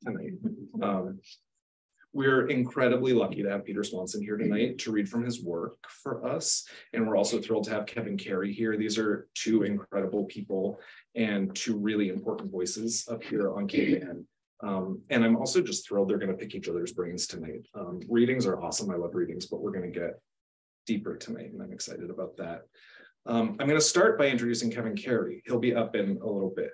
tonight. We're incredibly lucky to have Peter Swanson here tonight to read from his work for us. And we're also thrilled to have Kevin Carey here. These are two incredible people and two really important voices up here on KVN. And I'm also just thrilled they're going to pick each other's brains tonight. Readings are awesome. I love readings, but we're going to get deeper tonight, and I'm excited about that. I'm going to start by introducing Kevin Carey. He'll be up in a little bit.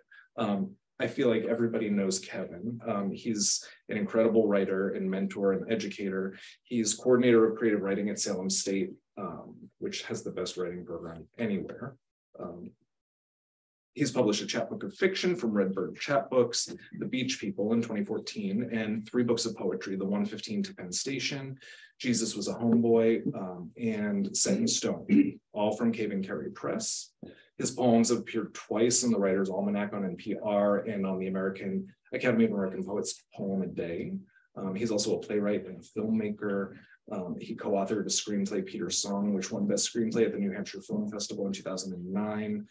I feel like everybody knows Kevin. He's an incredible writer and mentor and educator. He's coordinator of creative writing at Salem State, which has the best writing program anywhere. He's published a chapbook of fiction from Redbird Chapbooks, The Beach People in 2014, and 3 books of poetry, The 115 to Penn Station, Jesus Was a Homeboy, and Set in Stone, all from Kevin Carey Press. His poems have appeared twice in the Writer's Almanac on NPR and on the American Academy of American Poets Poem a Day. He's also a playwright and a filmmaker. He co-authored a screenplay, Peter Song, which won Best Screenplay at the New Hampshire Film Festival in 2009.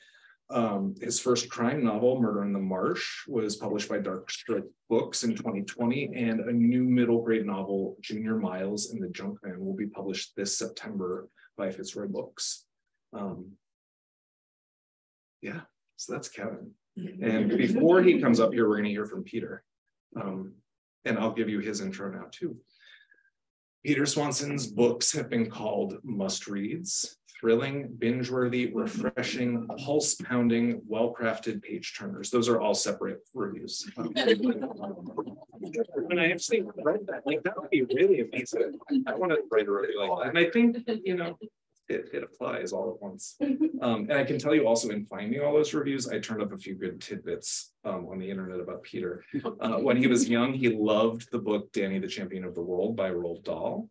His first crime novel, Murder in the Marsh, was published by Dark Strip Books in 2020, and a new middle grade novel, Junior Miles and the Junkman, will be published this September by Fitzroy Books. Yeah, so that's Kevin. And before he comes up here, we're going to hear from Peter. And I'll give you his intro now too. Peter Swanson's books have been called must-reads, thrilling, binge-worthy, refreshing, pulse-pounding, well-crafted page-turners. Those are all separate reviews. When I actually read that, like, that would be really amazing. I want to write a review like that. And I think, you know, it applies all at once. And I can tell you also, in finding all those reviews, I turned up a few good tidbits on the internet about Peter. When he was young, he loved the book Danny the Champion of the World by Roald Dahl.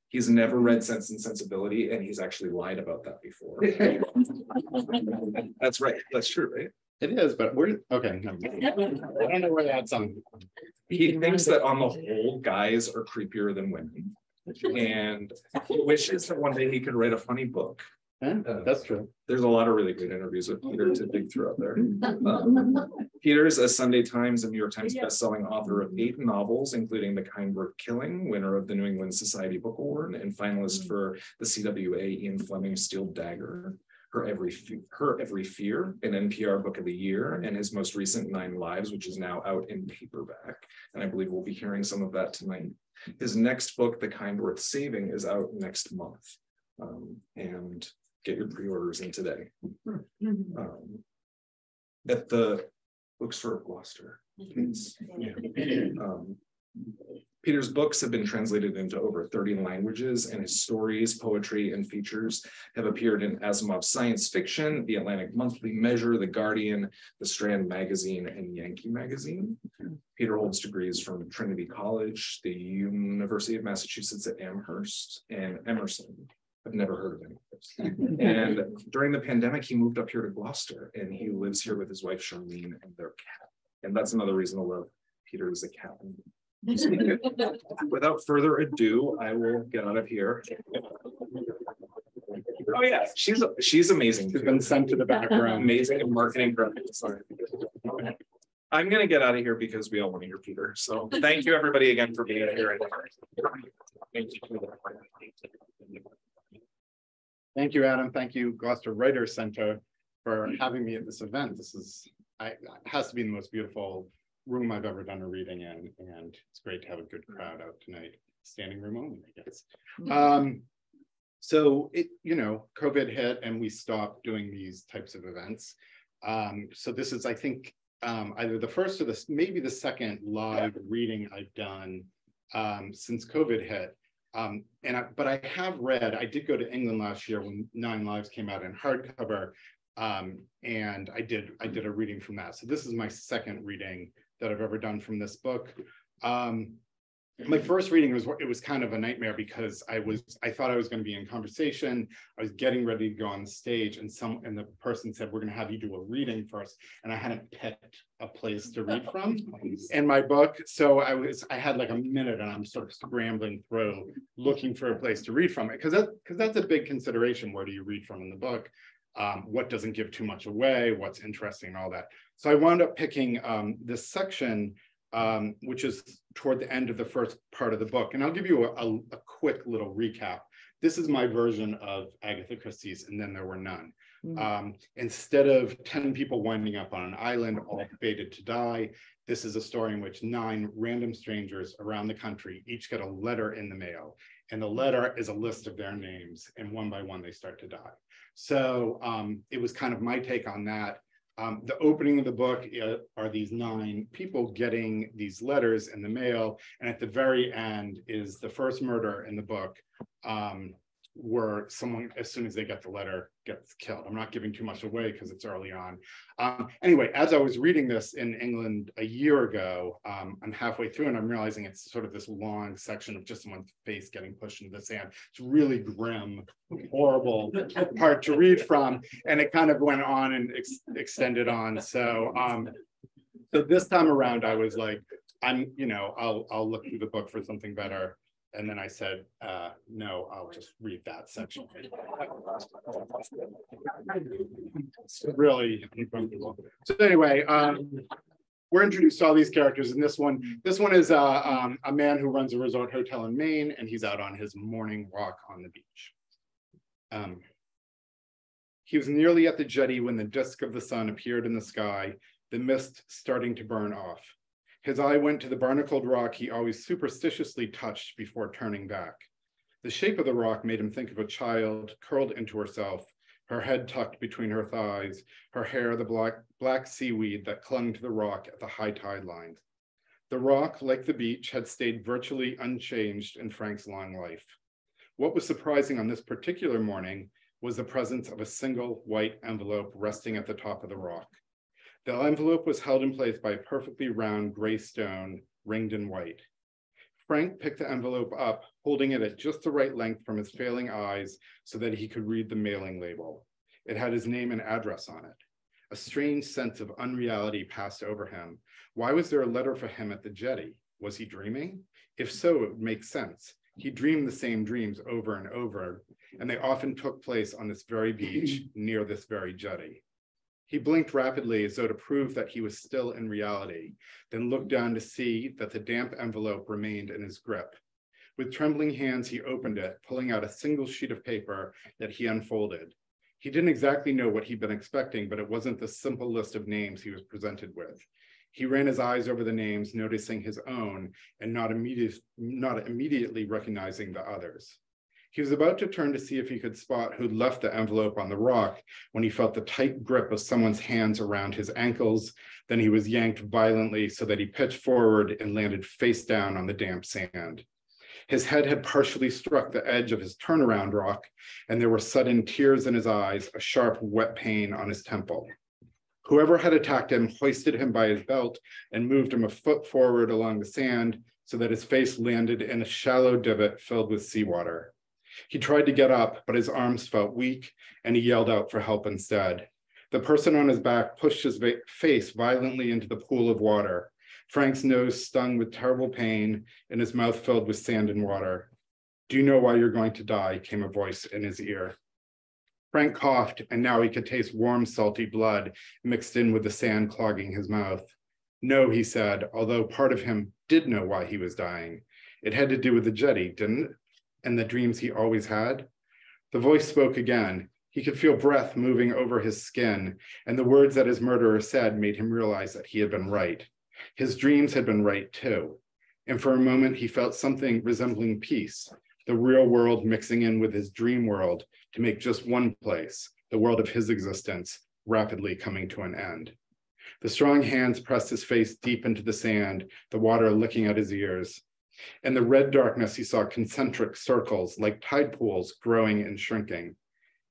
He's never read Sense and Sensibility, and he's actually lied about that before. That's right. That's true, right? It is, but we're okay. No, I don't know where that's on. He thinks that on the whole, guys are creepier than women. And he wishes that one day he could write a funny book. That's true. There's a lot of really great interviews with Peter to dig through out there. Peter's a Sunday Times and New York Times bestselling author of 8 novels, including The Kind Worth Killing, winner of the New England Society Book Award, and finalist for the CWA Ian Fleming Steel Dagger. Her Every Fear, an NPR Book of the Year, and his most recent 9 Lives, which is now out in paperback. And I believe we'll be hearing some of that tonight. His next book, The Kind Worth Saving, is out next month. And get your pre-orders in today. At the bookstore of Gloucester, please. Peter's books have been translated into over 30 languages, and his stories, poetry, and features have appeared in Asimov Science Fiction, The Atlantic Monthly, Measure, The Guardian, The Strand Magazine, and Yankee Magazine. Peter holds degrees from Trinity College, the University of Massachusetts at Amherst, and Emerson. I've never heard of any of this. And during the pandemic, he moved up here to Gloucester, and he lives here with his wife, Charlene, and their cat. And that's another reason to love Peter as a cat. Without further ado, I will get out of here. Oh yeah, she's amazing. She's been sent to the background. Amazing in marketing. Sorry. I'm gonna get out of here because we all want to hear Peter. So thank you everybody again for being here. Thank you, Adam. Thank you, Gloucester Writers Center, for having me at this event. This is has to be the most beautiful room I've ever done a reading in, and it's great to have a good crowd out tonight. Standing room only, I guess. So COVID hit and we stopped doing these types of events. So this is, I think, either the first or maybe the second live reading I've done since COVID hit. But I have read. I did go to England last year when 9 Lives came out in hardcover, and I did a reading from that. So this is my second reading that I've ever done from this book. My first reading was kind of a nightmare because I thought I was going to be in conversation. I was getting ready to go on the stage, and the person said, "We're going to have you do a reading first," and I hadn't picked a place to read from in my book. So I had like a minute, and I'm sort of scrambling through looking for a place to read from it, because that's a big consideration. Where do you read from in the book? What doesn't give too much away? What's interesting and all that. So I wound up picking this section which is toward the end of the first part of the book. And I'll give you a quick little recap. This is my version of Agatha Christie's And Then There Were None. Instead of 10 people winding up on an island, all fated to die, this is a story in which 9 random strangers around the country each get a letter in the mail. And the letter is a list of their names, and one by one they start to die. So it was kind of my take on that. The opening of the book are these 9 people getting these letters in the mail. And at the very end is the first murder in the book, where someone, as soon as they get the letter, gets killed. I'm not giving too much away because it's early on. Anyway, as I was reading this in England a year ago, I'm halfway through and I'm realizing it's sort of this long section of just someone's face getting pushed into the sand. It's really grim, horrible part to read from. And it kind of went on and extended on. So, so this time around, I was like, I'll look through the book for something better. And then I said, no, I'll just read that section. It's really uncomfortable. So anyway, we're introduced to all these characters in this one. This one is a man who runs a resort hotel in Maine, and he's out on his morning walk on the beach. He was nearly at the jetty when the disk of the sun appeared in the sky, the mist starting to burn off. His eye went to the barnacled rock he always superstitiously touched before turning back. The shape of the rock made him think of a child curled into herself, her head tucked between her thighs, her hair the black seaweed that clung to the rock at the high tide line. The rock, like the beach, had stayed virtually unchanged in Frank's long life. What was surprising on this particular morning was the presence of a single white envelope resting at the top of the rock. The envelope was held in place by a perfectly round gray stone ringed in white. Frank picked the envelope up, holding it at just the right length from his failing eyes so that he could read the mailing label. It had his name and address on it. A strange sense of unreality passed over him. Why was there a letter for him at the jetty? Was he dreaming? If so, it would make sense. He dreamed the same dreams over and over, and they often took place on this very beach near this very jetty. He blinked rapidly as though to prove that he was still in reality, then looked down to see that the damp envelope remained in his grip. With trembling hands, he opened it, pulling out a single sheet of paper that he unfolded. He didn't exactly know what he'd been expecting, but it wasn't the simple list of names he was presented with. He ran his eyes over the names, noticing his own and not immediately recognizing the others. He was about to turn to see if he could spot who'd left the envelope on the rock when he felt the tight grip of someone's hands around his ankles. Then he was yanked violently so that he pitched forward and landed face down on the damp sand. His head had partially struck the edge of his turnaround rock, and there were sudden tears in his eyes, a sharp, wet pain on his temple. Whoever had attacked him hoisted him by his belt and moved him a foot forward along the sand so that his face landed in a shallow divot filled with seawater. He tried to get up, but his arms felt weak, and he yelled out for help instead. The person on his back pushed his face violently into the pool of water. Frank's nose stung with terrible pain, and his mouth filled with sand and water. "Do you know why you're going to die?" came a voice in his ear. Frank coughed, and now he could taste warm, salty blood mixed in with the sand clogging his mouth. "No," he said, although part of him did know why he was dying. It had to do with the jetty, didn't it? And the dreams he always had? The voice spoke again. He could feel breath moving over his skin, and the words that his murderer said made him realize that he had been right. His dreams had been right too. And for a moment, he felt something resembling peace, the real world mixing in with his dream world to make just one place, the world of his existence, rapidly coming to an end. The strong hands pressed his face deep into the sand, the water licking at his ears. In the red darkness, he saw concentric circles like tide pools growing and shrinking.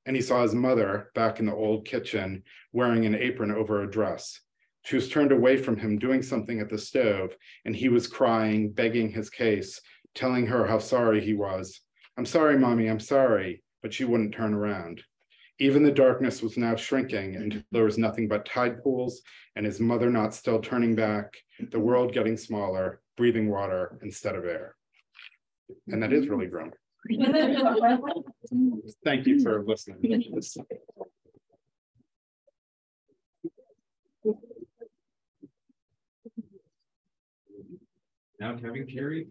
And he saw his mother back in the old kitchen wearing an apron over a dress. She was turned away from him doing something at the stove, and he was crying, begging his case, telling her how sorry he was. "I'm sorry, Mommy, I'm sorry," but she wouldn't turn around. Even the darkness was now shrinking until there was nothing but tide pools and his mother not still turning back, the world getting smaller, breathing water instead of air. And that is really grim. Thank you for listening. Now Kevin Carey.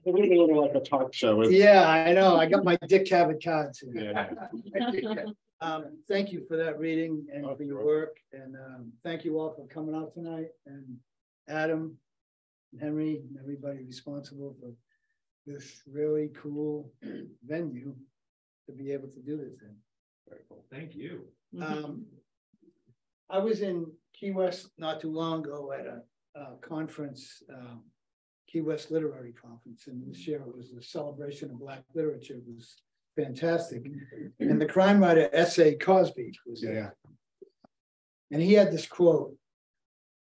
A little like a talk show. Yeah, I know. I got my Dick Cavett cards here. Yeah. Thank you for that reading and for your work. And thank you all for coming out tonight. And Adam, Henry, and everybody responsible for this really cool venue to be able to do this in. Very cool. Thank you. I was in Key West not too long ago at a conference, Key West Literary Conference, and this year it was a celebration of Black literature. It was fantastic. And the crime writer S.A. Cosby was there. And he had this quote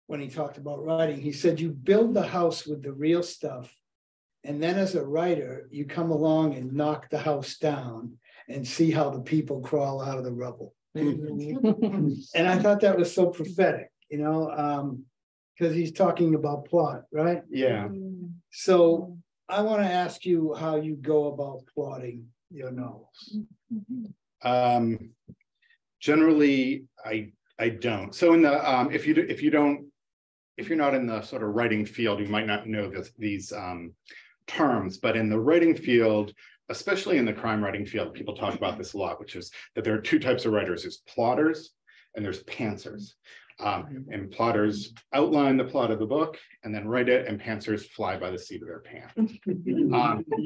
when he talked about writing. He said, "You build the house with the real stuff, and then as a writer, you come along and knock the house down and see how the people crawl out of the rubble." And I thought that was so prophetic, you know, because he's talking about plot, right? Yeah. So I want to ask you how you go about plotting your novels. Generally, I don't. So in the if you're not in the sort of writing field, you might not know these terms, but in the writing field, especially in the crime writing field, people talk about this a lot, which is that there are two types of writers. There's plotters and there's pantsers. And plotters outline the plot of the book and then write it, and pantsers fly by the seat of their pants.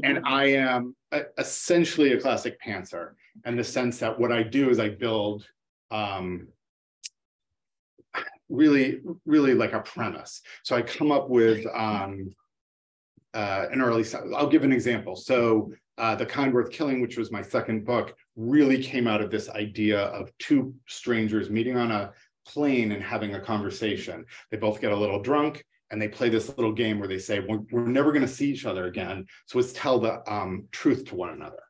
And I am essentially a classic pantser in the sense that what I do is I build really like a premise. So I come up with an early, I'll give an example. So The Kind Worth Killing, which was my second book, really came out of this idea of two strangers meeting on a plane and having a conversation. They both get a little drunk and they play this little game where they say, we're never going to see each other again, so let's tell the truth to one another,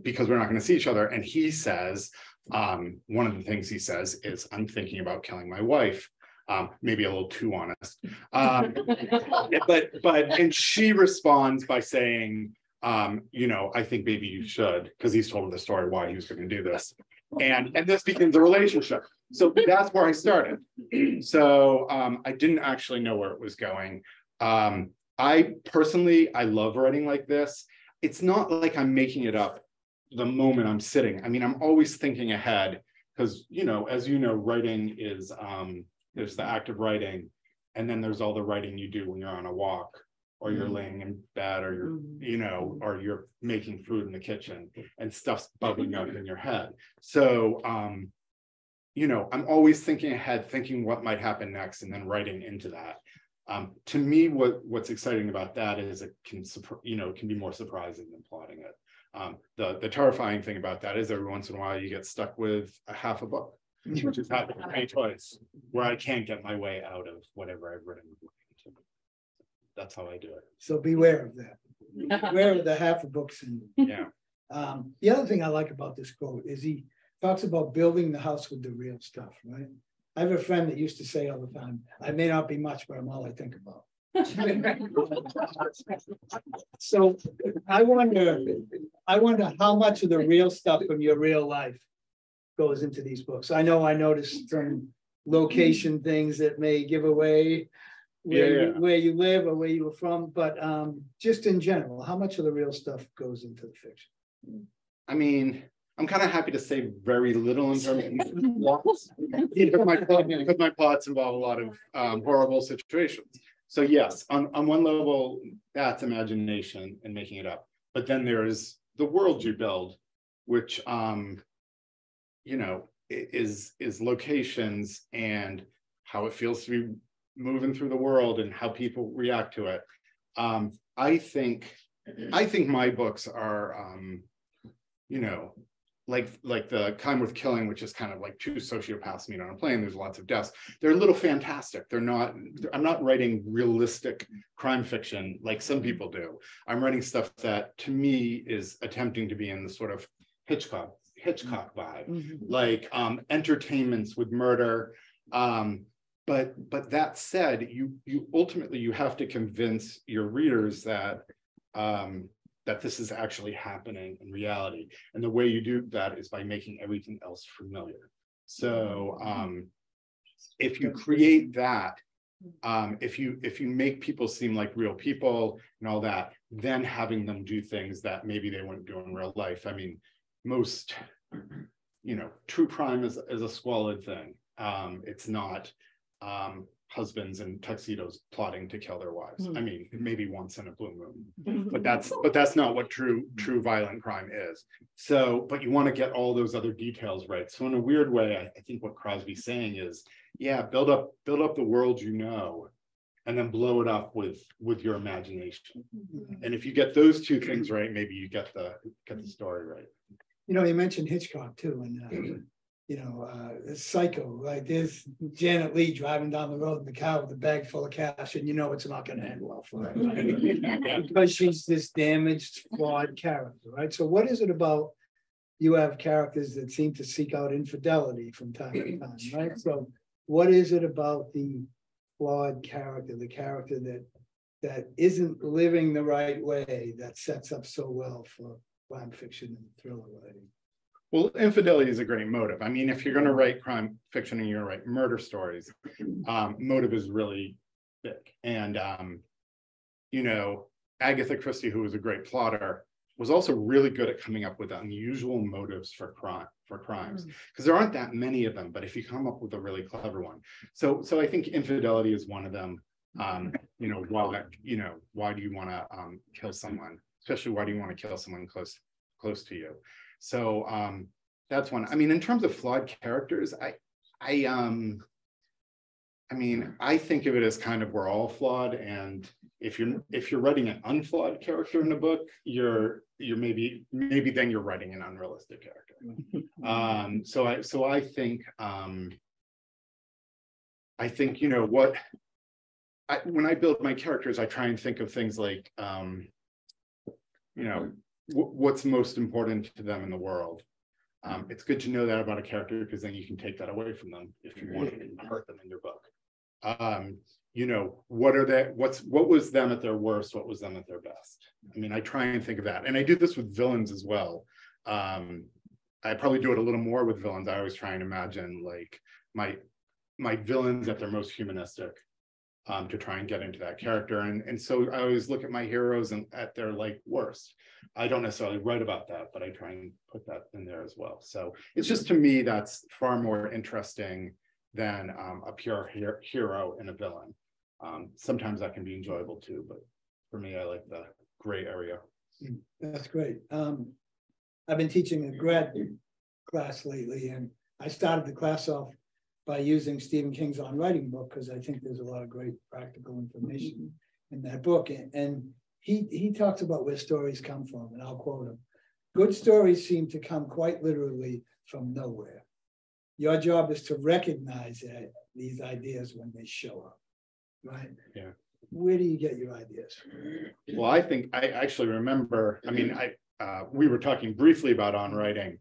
because we're not going to see each other. And he says, one of the things he says is, "I'm thinking about killing my wife." Maybe a little too honest. And she responds by saying, you know, "I think maybe you should," because he's told her the story why he was going to do this. And this begins a relationship. So that's where I started. So I didn't actually know where it was going. I personally love writing like this. It's not like I'm making it up the moment I'm sitting. I mean, I'm always thinking ahead because, you know, as you know, writing is, there's the act of writing, and then there's all the writing you do when you're on a walk, or you're laying in bed, or you're, you know, or you're making food in the kitchen and stuff's bubbling up in your head. So, you know, I'm always thinking ahead, thinking what might happen next, and then writing into that. To me, what's exciting about that is it can, you know, can be more surprising than plotting it. The terrifying thing about that is every once in a while you get stuck with a half a book, which has happened to me twice, where I can't get my way out of whatever I've written. That's how I do it. So beware of that. Beware of the half a books. And Yeah. the other thing I like about this quote is he talks about building the house with the real stuff, right? I have a friend that used to say all the time, "I may not be much, but I'm all I think about." So I wonder how much of the real stuff from your real life goes into these books. I know I noticed certain location things that may give away where you live or where you were from, but just in general, how much of the real stuff goes into the fiction? I mean, I'm kind of happy to say very little in terms of plots, because my plots involve a lot of horrible situations. So yes, on one level, that's imagination and making it up. But then there's the world you build, which you know, is locations and how it feels to be moving through the world and how people react to it. I think my books are you know, like The Kind Worth Killing, which is kind of like two sociopaths meet on a plane. There's lots of deaths. They're a little fantastic. They're not. I'm not writing realistic crime fiction like some people do. I'm writing stuff that, to me, is attempting to be in the sort of Hitchcock vibe, like entertainments with murder. But that said, you ultimately you have to convince your readers that that this is actually happening in reality. And the way you do that is by making everything else familiar. So if you create that, if you make people seem like real people and all that, then having them do things that maybe they wouldn't do in real life. I mean, most, true crime is a squalid thing. It's not husbands in tuxedos plotting to kill their wives. I mean, maybe once in a blue moon, but that's not what true violent crime is. So, but you want to get all those other details right. So in a weird way, I think what Crosby's saying is, yeah, build up the world, and then blow it up with your imagination. And if you get those two things right, maybe you get the story right. You mentioned Hitchcock too, and Psycho, right? There's Janet Leigh driving down the road in the car with a bag full of cash, and it's not going to end well for her, right? Because she's this damaged, flawed character, right? So what is it about you have characters that seem to seek out infidelity from time to time, right? So what is it about the flawed character, the character that isn't living the right way, that sets up so well for crime fiction and thriller writing? Well, infidelity is a great motive. I mean, if you're going to write crime fiction and you're going to write murder stories, motive is really big. And, Agatha Christie, who was a great plotter, was also really good at coming up with unusual motives for crimes, because there aren't that many of them. But if you come up with a really clever one, so I think infidelity is one of them. Why do you want to kill someone? Especially, why do you want to kill someone close to you? So that's one. I mean, in terms of flawed characters, I think of it as kind of we're all flawed, and if you're writing an unflawed character in a book, you're maybe then you're writing an unrealistic character. So I think when I build my characters, I try and think of things like what's most important to them in the world. It's good to know that about a character, because then you can take that away from them if you want to hurt them in your book. What was them at their worst? What was them at their best? I mean, I try and think of that. And I do this with villains as well. I probably do it a little more with villains. I always try and imagine like my villains at their most humanistic, to try and get into that character. And so I always look at my heroes and at their worst. I don't necessarily write about that, but I try and put that in there as well. So it's just, to me, that's far more interesting than a pure hero and a villain. Sometimes that can be enjoyable too, but for me, I like the gray area. That's great. I've been teaching a grad class lately, and I started the class off by using Stephen King's On Writing book, because I think there's a lot of great practical information in that book. And he talks about where stories come from, and I'll quote him. Good stories seem to come quite literally from nowhere. Your job is to recognize these ideas when they show up, right? Yeah. Where do you get your ideas? Well, I think I actually remember, we were talking briefly about On Writing,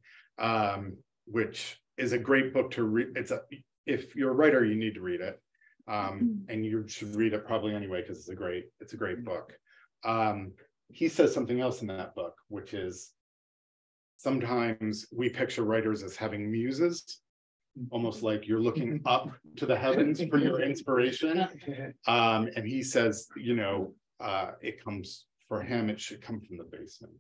which is a great book to read. If you're a writer, you need to read it. And you should read it probably anyway, because it's a great book. He says something else in that book, which is sometimes we picture writers as having muses, almost like you're looking up to the heavens for your inspiration. And he says, it comes, for him, it should come from the basement.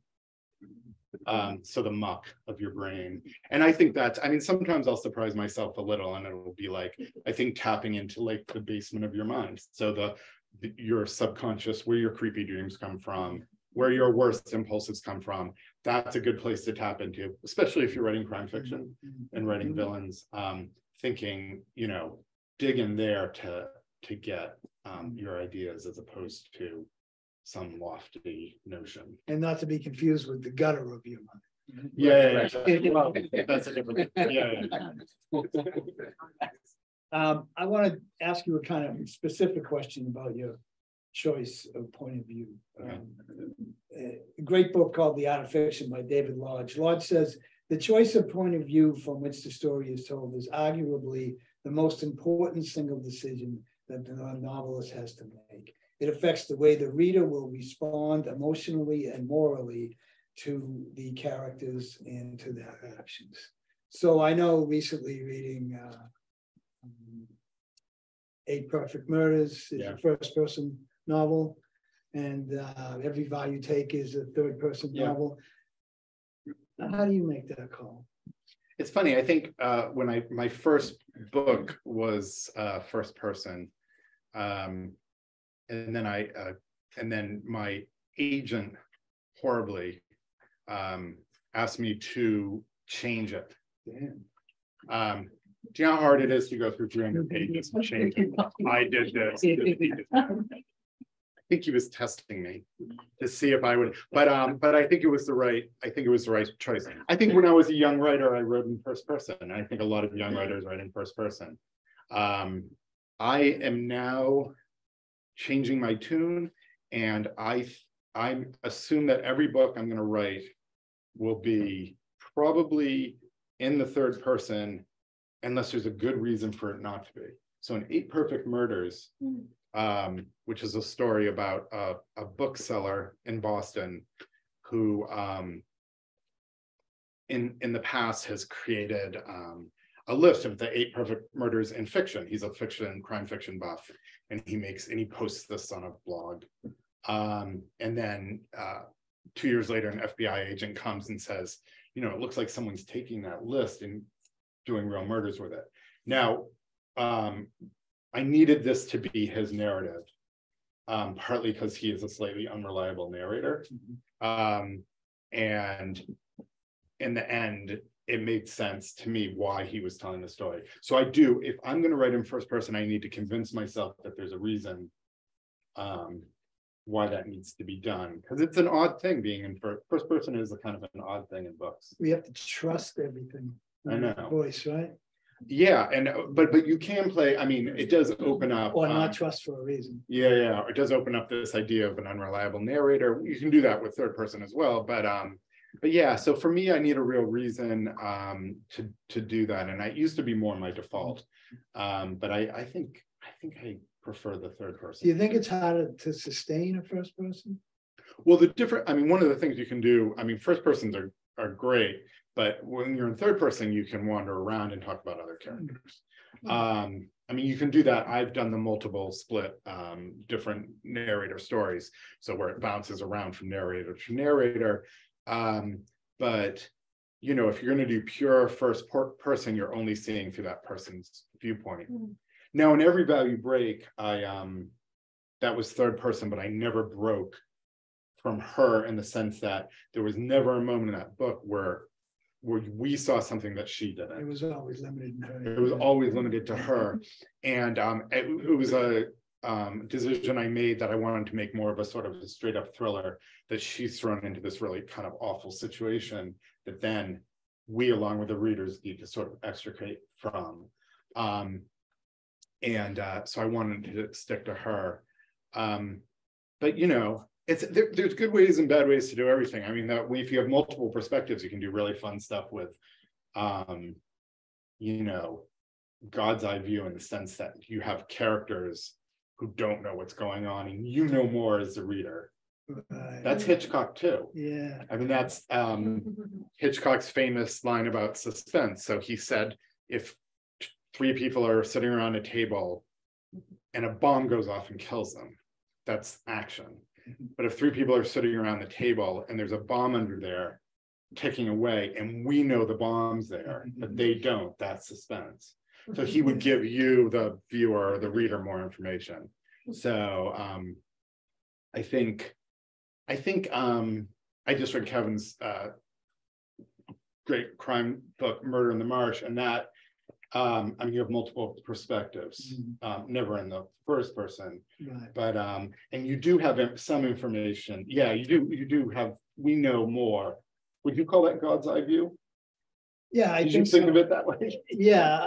So the muck of your brain. And I think sometimes I'll surprise myself a little, and it'll be I think tapping into the basement of your mind. So your subconscious, where your creepy dreams come from, where your worst impulses come from, that's a good place to tap into, especially if you're writing crime fiction and writing villains, thinking, dig in there to get your ideas, as opposed to some lofty notion. And not to be confused with the gutter of your mind. Yeah. That's a different thing. Yeah. I want to ask you a kind of specific question about your choice of point of view. A great book called The Art of Fiction by David Lodge. Lodge says, the choice of point of view from which the story is told is arguably the most important single decision that the novelist has to make. It affects the way the reader will respond emotionally and morally to the characters and to their actions. So I know recently reading 8 Perfect Murders is a first-person novel, and Every Vow You Take is a third-person novel. How do you make that call? It's funny. I think when my first book was first person, and then my agent horribly asked me to change it. Damn. Do you know how hard it is to go through 300 pages and change it? I did this. I think he was testing me to see if I would, but I think it was the right. I think it was the right choice. I think when I was a young writer, I wrote in first person. And I think a lot of young writers write in first person. I am now changing my tune, and I assume that every book I'm going to write will be probably in the third person, unless there's a good reason for it not to be. So in 8 Perfect Murders, which is a story about a bookseller in Boston who in the past has created a list of the 8 perfect murders in fiction. He's a crime fiction buff, and he posts this on a blog. And then 2 years later, an FBI agent comes and says, it looks like someone's taking that list and doing real murders with it. Now, I needed this to be his narrative, partly because he is a slightly unreliable narrator. And in the end, it made sense to me why he was telling the story. So if I'm going to write in first person, I need to convince myself that there's a reason why that needs to be done. Because it's an odd thing being in first person is a kind of an odd thing in books. We have to trust everything. I know. Voice, right? Yeah, but you can play. I mean, it does open up. Or not trust for a reason. Yeah. It does open up this idea of an unreliable narrator. You can do that with third person as well. But yeah. So for me, I need a real reason to do that, and I used to be more my default. But I think I prefer the third person. Do you think it's harder to sustain a first person? Well, one of the things you can do. First persons are great. But when you're in third person, you can wander around and talk about other characters. You can do that. I've done the multiple split different narrator stories. So where it bounces around from narrator to narrator. But, if you're going to do pure first person, you're only seeing through that person's viewpoint. Now, in Every Vow You Break, that was third person, but I never broke from her in the sense that there was never a moment in that book where we saw something that she didn't. It was always limited to her. It was always limited to her. And it was a decision I made that I wanted to make more of a sort of a straight up thriller, that she's thrown into this really kind of awful situation that then we, along with the readers, need to sort of extricate from. So I wanted to stick to her. But there's good ways and bad ways to do everything. If you have multiple perspectives, you can do really fun stuff with, God's eye view, in the sense that you have characters who don't know what's going on, and you know more as the reader. Right. That's Hitchcock too. Yeah. That's Hitchcock's famous line about suspense. So he said, if 3 people are sitting around a table and a bomb goes off and kills them, that's action. But if 3 people are sitting around the table and there's a bomb under there ticking away, and we know the bomb's there, but they don't, that's suspense. So he would give you, the viewer, the reader, more information. So I think I just read Kevin's great crime book, Murder in the Marsh, and that you have multiple perspectives, never in the first person, right. But and you do have some information. Yeah, you do have. We know more. Would you call that God's eye view? Yeah, Did you think of it that way? Yeah,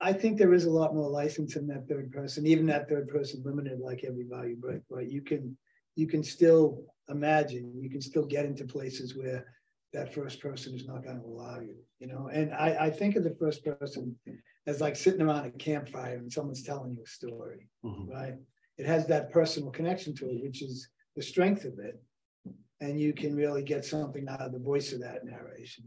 I think there is a lot more license in that third person, even that third person limited, like Every Vow You Break. But you can still imagine. You can still get into places where that first person is not going to allow you, and I think of the first person as like sitting around a campfire and someone's telling you a story, right? It has that personal connection to it, which is the strength of it. And you can really get something out of the voice of that narration.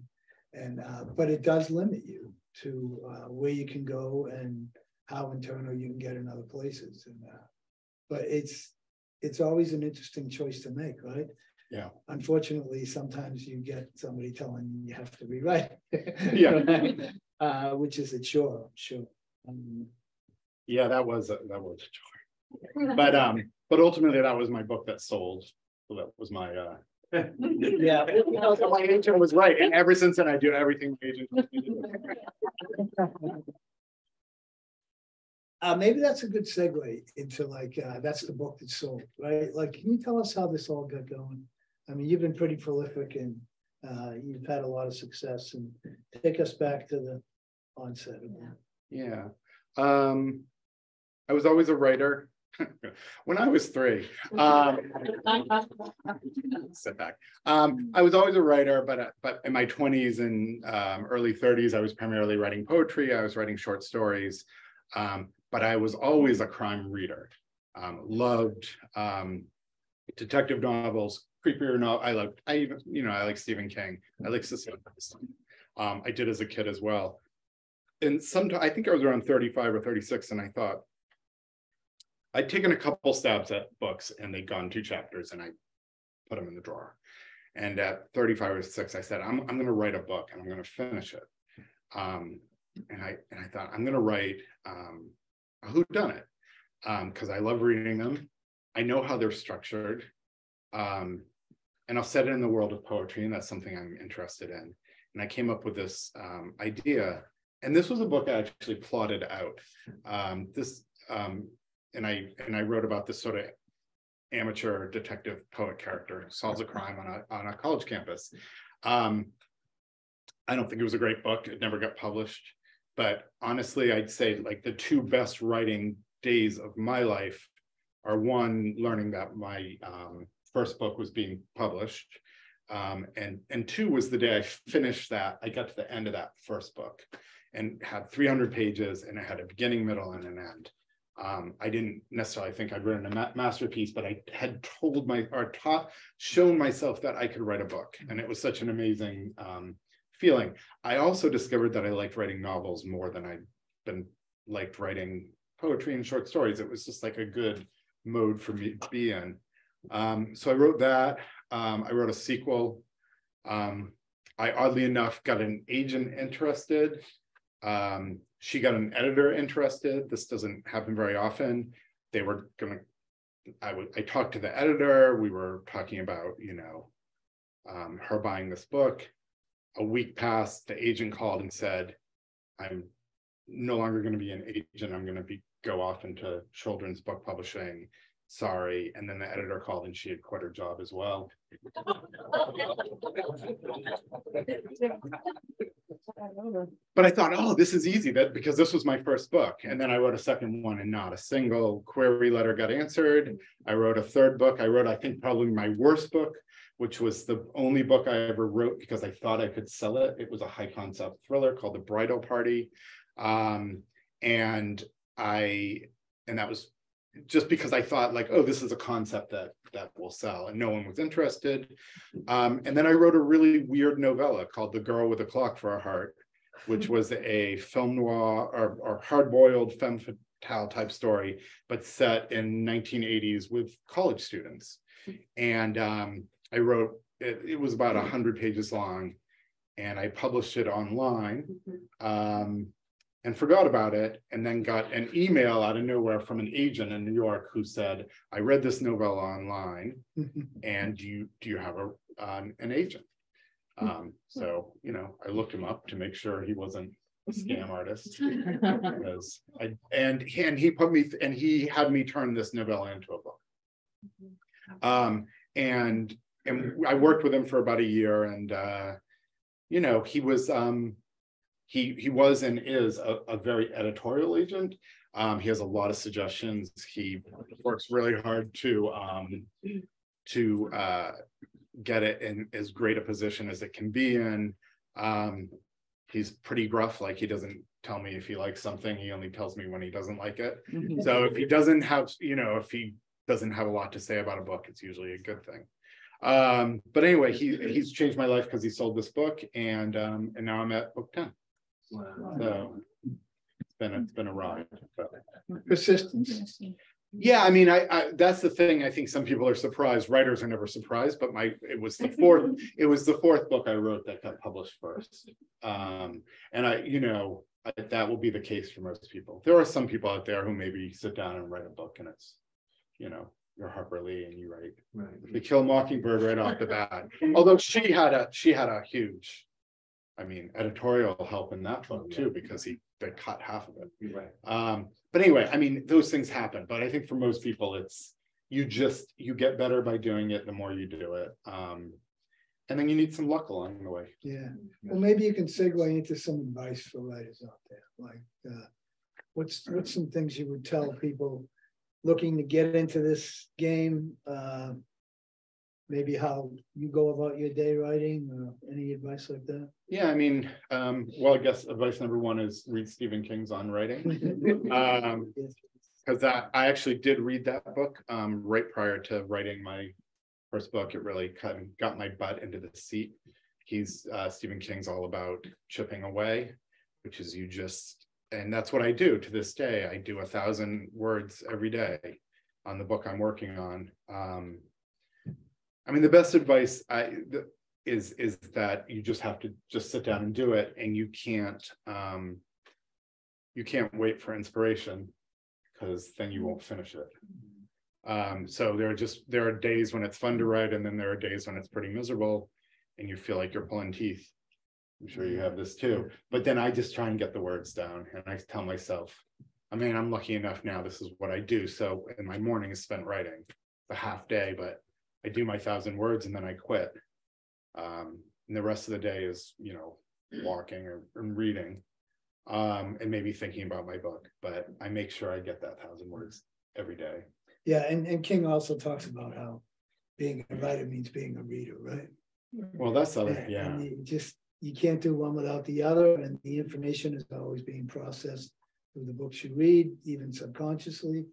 And but it does limit you to where you can go and how internal you can get in other places. And but it's always an interesting choice to make, right? Yeah. Unfortunately, sometimes you get somebody telling you have to rewrite. Yeah. Which is a chore, sure. Yeah, that was a chore. But ultimately that was my book that sold. So that was my Yeah. So my agent was right. And ever since then I do everything my agent tells me to do. Maybe that's a good segue into like, that's the book that sold, right? Like, can you tell us how this all got going? I mean, you've been pretty prolific and you've had a lot of success, and take us back to the onset of that. Yeah. I was always a writer. When I was 3, sit back. I was always a writer, but in my 20s and early 30s, I was primarily writing poetry. I was writing short stories, but I was always a crime reader. Loved detective novels, creepier novels. I like Stephen King. I like suspense. I did as a kid as well. And sometimes I think I was around 35 or 36, and I thought, I'd taken a couple stabs at books and they'd gone 2 chapters and I put them in the drawer. And at 35 or 6, I said, I'm going to write a book and I'm going to finish it. And I thought, I'm going to write a whodunit because I love reading them. I know how they're structured. And I'll set it in the world of poetry, and that's something I'm interested in. And I came up with this idea. And this was a book I actually plotted out. And I wrote about this sort of amateur detective poet character who solves a crime on a college campus. I don't think it was a great book. It never got published. But honestly, I'd say like the 2 best writing days of my life are, one, learning that my first book was being published. And 2 was the day I finished that. I got to the end of that first book and had 300 pages, and it had a beginning, middle, and an end. I didn't necessarily think I'd written a masterpiece, but I had shown myself that I could write a book. And it was such an amazing feeling. I also discovered that I liked writing novels more than I liked writing poetry and short stories. It was just like a good mode for me to be in. So I wrote that. I wrote a sequel. I oddly enough got an agent interested. She got an editor interested. This doesn't happen very often. They were going to, I talked to the editor. We were talking about, her buying this book. A week passed, the agent called and said, I'm no longer going to be an agent. I'm going to go off into children's book publishing. Sorry. And then the editor called and she had quit her job as well. But I thought, oh, this is easy, because this was my first book. And then I wrote a second one and not a single query letter got answered. I wrote a third book. I think, probably my worst book, which was the only book I ever wrote because I thought I could sell it. It was a high concept thriller called The Bridal Party. And that was just because I thought, like, oh, this is a concept that will sell, and no one was interested. And then I wrote a really weird novella called The Girl with a Clock for a Heart, which was a film noir or hard-boiled femme fatale type story, but set in 1980s with college students. And I wrote, it was about 100 pages long, and I published it online. And forgot about it, and then got an email out of nowhere from an agent in New York who said, I read this novella online, and do you have an agent? So, I looked him up to make sure he wasn't a scam artist, because he had me turn this novella into a book. And I worked with him for about a year, and he was he was and is a very editorial agent. He has a lot of suggestions. He works really hard to get it in as great a position as it can be in. He's pretty gruff. Like, he doesn't tell me if he likes something. He only tells me when he doesn't like it. So if he doesn't have, if he doesn't have a lot to say about a book, it's usually a good thing. But anyway, he's changed my life because he sold this book, and now I'm at book 10. Wow. So it's been a ride. But. Persistence. Yeah, I mean, I that's the thing. I think some people are surprised. Writers are never surprised, but it was the fourth book I wrote that got published first. And that will be the case for most people. There are some people out there who maybe sit down and write a book, and it's, you're Harper Lee and you write The Kill Mockingbird right off the bat. Although she had a huge, editorial help in that book too, because they cut half of it. Right. But anyway, those things happen. But I think for most people, it's you get better by doing it the more you do it. And then you need some luck along the way. Yeah. Well, maybe you can segue into some advice for writers out there. Like, what's some things you would tell people looking to get into this game? Maybe how you go about your day writing, or any advice like that? Yeah, well, I guess advice number one is read Stephen King's On Writing. Because I actually did read that book right prior to writing my first book. It really kind of got my butt into the seat. Stephen King's all about chipping away, which is and that's what I do to this day. I do 1,000 words every day on the book I'm working on. The best advice is that you just have to just sit down and do it, and you can't wait for inspiration, because then you won't finish it. So there are days when it's fun to write, and then there are days when it's pretty miserable and you feel like you're pulling teeth. I'm sure you have this too. But then I just try and get the words down, and I tell myself, I'm lucky enough now, this is what I do. So in my morning is spent writing, a half day, but I do my 1,000 words and then I quit. And the rest of the day is, walking or reading, and maybe thinking about my book. But I make sure I get that 1,000 words every day. Yeah, and King also talks about how being a writer means being a reader, right? Well, that's other, yeah. And you can't do one without the other, and the information is always being processed through the books you read, even subconsciously.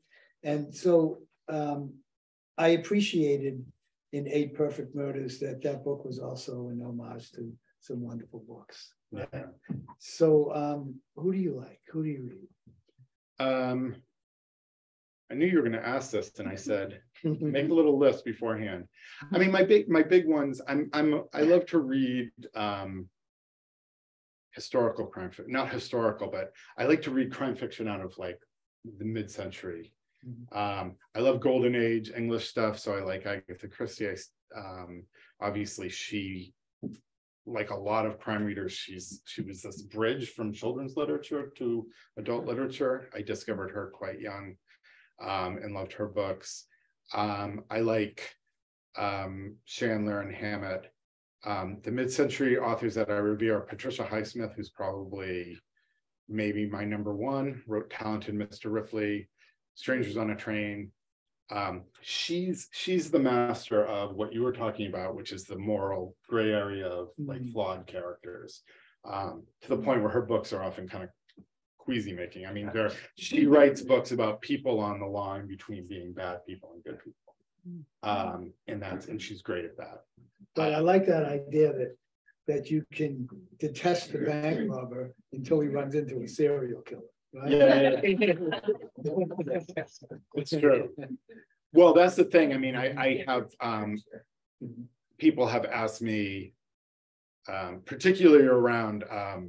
And so I appreciated in 8 Perfect Murders that book was also an homage to some wonderful books. Right? Yeah. So who do you like? Who do you read? I knew you were going to ask this, and I said, make a little list beforehand. My big ones. I love to read historical crime fiction. Not historical, but I like to read crime fiction out of like the mid-century. I love Golden Age English stuff, so I like Agatha Christie. Obviously, she, like a lot of crime readers, she was this bridge from children's literature to adult literature. I discovered her quite young, and loved her books. I like Chandler and Hammett. The mid-century authors that I revere are Patricia Highsmith, who's probably maybe my number one, wrote Talented Mr. Ripley, Strangers on a Train. She's the master of what you were talking about, which is the moral gray area of like flawed characters, to the point where her books are often kind of queasy making. She writes books about people on the line between being bad people and good people, and she's great at that. But I like that idea that you can detest the bank robber until he runs into a serial killer. Right? Yeah. It's true. Well, that's the thing. I have people have asked me, particularly around a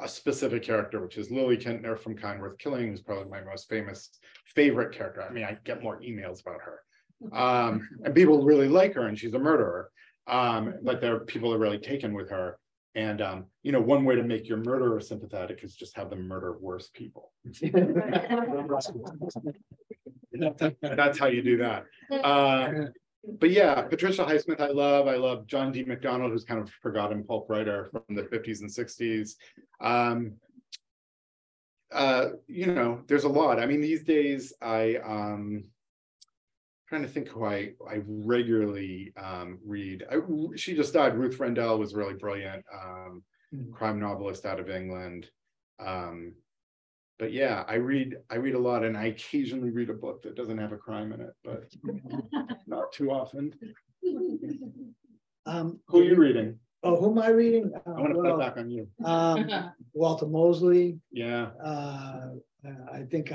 specific character, which is Lily Kintner from Kind Worth Killing, who's probably my most favorite character. I get more emails about her, and people really like her, and she's a murderer. But there are people that are really taken with her. And one way to make your murderer sympathetic is just have them murder worse people. That's how you do that. But yeah, Patricia Highsmith I love John D. MacDonald, who's kind of a forgotten pulp writer from the 50s and 60s. There's a lot. These days trying to think who I regularly read. She just died. Ruth Rendell was really brilliant, crime novelist out of England. but yeah, I read a lot, and I occasionally read a book that doesn't have a crime in it, but not too often. Who are you reading? Oh, who am I reading? I want to put it back on you. Walter Mosley. Yeah. I think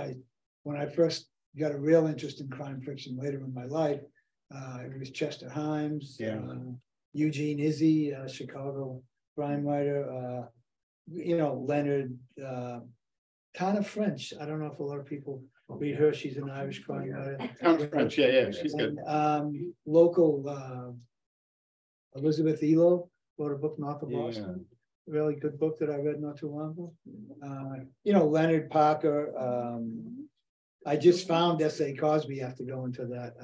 when I first got a real interest in crime fiction later in my life, it was Chester Himes, Eugene Izzy, Chicago crime writer, Leonard, Tana French. I don't know if a lot of people read her. She's an Irish crime writer. Tana French, yeah, she's good. Local Elizabeth Elo wrote a book north of Boston. Really good book that I read not too long ago. Leonard Parker. I just found S.A. Cosby after going to that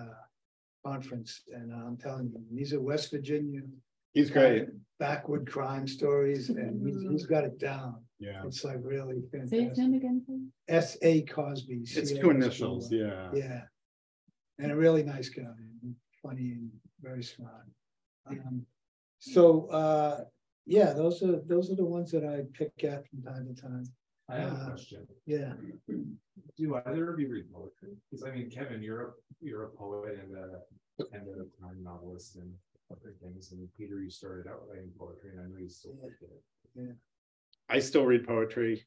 conference, and I'm telling you, these are West Virginia. He's great. Backward crime stories, and he's got it down. Yeah, it's like really fantastic. Say his name again, please. S.A. Cosby. It's two initials. Yeah. Yeah, and a really nice guy, funny and very smart. Yeah, those are the ones that I pick at from time to time. I have a question. Yeah. Do either of you read poetry? Because I mean, Kevin, you're a poet and a crime novelist and other things. And Peter, you started out writing poetry, and I know you still like it. Yeah. I still read poetry,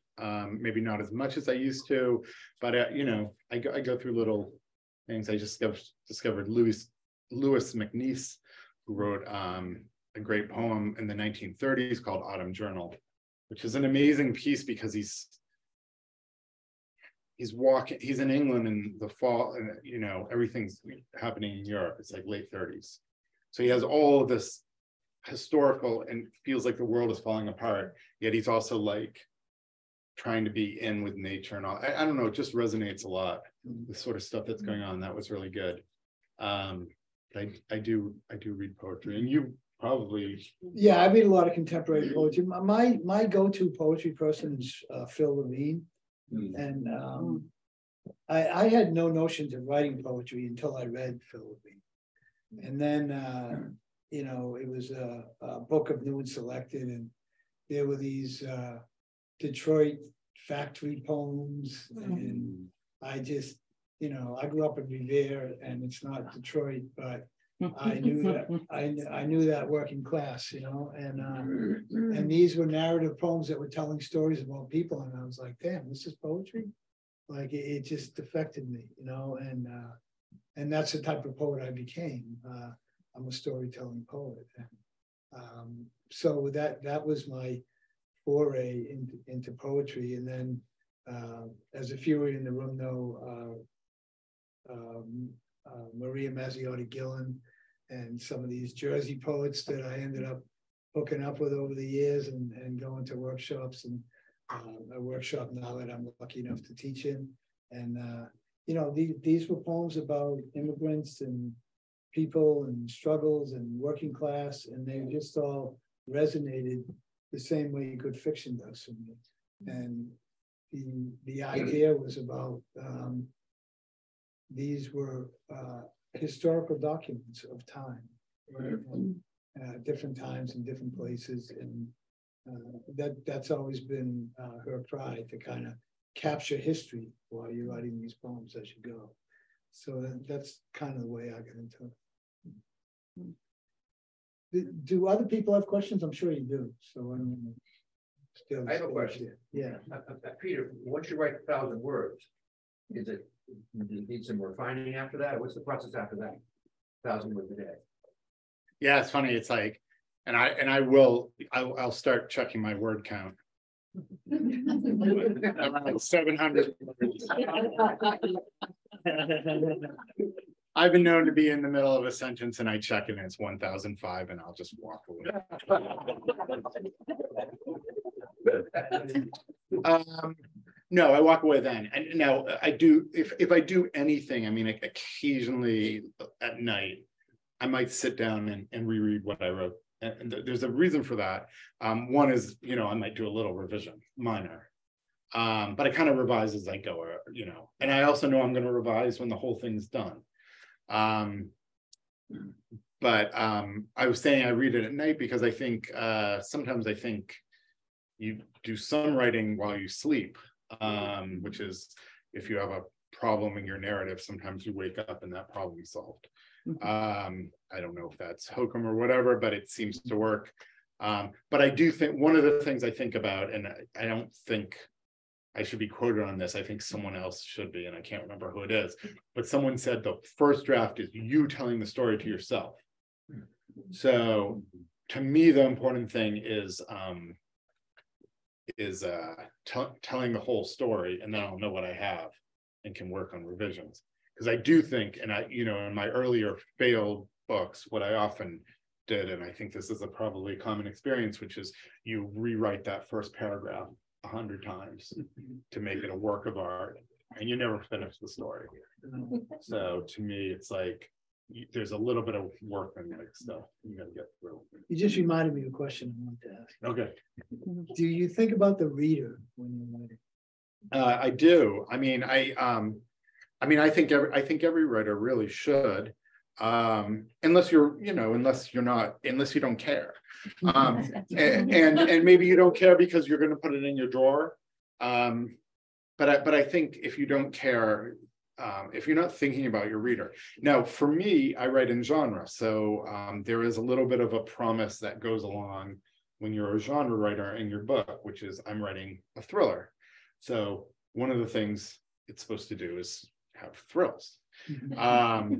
maybe not as much as I used to, but I go through little things. I just discovered Louis MacNeice, who wrote a great poem in the 1930s called Autumn Journal, which is an amazing piece because he's in England in the fall, and everything's happening in Europe. It's like late 30s. So he has all of this historical, and feels like the world is falling apart, yet he's also like trying to be in with nature and all. I don't know, it just resonates a lot, the sort of stuff that's going on. That was really good. I do read poetry, and you probably. Yeah, I read a lot of contemporary poetry. My go-to poetry person is Phil Levine. And I had no notions of writing poetry until I read Phil Levine. And then it was a book of New and Selected, and there were these Detroit factory poems, and I just, I grew up in Revere, and it's not Detroit, but I knew that working class, and these were narrative poems that were telling stories about people, and I was like, damn, this is poetry. Like it just affected me, and that's the type of poet I became. I'm a storytelling poet, so that was my foray into poetry. And then, as a few in the room know, Maria Mazziotti Gillen, and some of these Jersey poets that I ended up hooking up with over the years, and going to workshops, and a workshop now that I'm lucky enough to teach in. And these were poems about immigrants and people and struggles and working class, and they just all resonated the same way good fiction does for me. And the idea was about these were historical documents of time, different times and different places, and that's always been her pride, to kind of capture history while you're writing these poems as you go. So that's kind of the way I get into it. Do other people have questions? I'm sure you do. So I have a question. Yeah. Peter, once you write 1,000 words, do you need some refining after that? Or what's the process after that? 1,000 words a day. Yeah, it's funny. It's like, I'll start checking my word count. Around 700 words. I've been known to be in the middle of a sentence and I check and it's 1,005 and I'll just walk away. No, I walk away then. And now I do, if I do anything, I mean, occasionally at night, I might sit down and reread what I wrote. And there's a reason for that. One is, I might do a little revision, minor. But I kind of revise as I go, and I also know I'm going to revise when the whole thing's done. But I was saying I read it at night because I think sometimes I think you do some writing while you sleep. which is if you have a problem in your narrative, sometimes you wake up and that problem is solved. I don't know if that's hokum or whatever, but it seems to work. But I do think one of the things I think about, and I don't think I should be quoted on this, I think someone else should be, and I can't remember who it is, but someone said the first draft is you telling the story to yourself. So to me, the important thing is telling the whole story, and then I'll know what I have and can work on revisions. Because I do think, and in my earlier failed books, what I often did, and I think this is a probably common experience, which is you rewrite that first paragraph 100 times to make it a work of art, and you never finish the story. So to me, it's like there's a little bit of workmanlike stuff you got to get through. You just reminded me of a question I wanted to ask. Okay. Do you think about the reader when you're writing? I do. I mean, I think every writer really should, unless you don't care, and maybe you don't care because you're going to put it in your drawer. But I think if you don't care, if you're not thinking about your reader. Now, for me, I write in genre, so there is a little bit of a promise that goes along when you're a genre writer in your book, which is I'm writing a thriller. So one of the things it's supposed to do is have thrills. At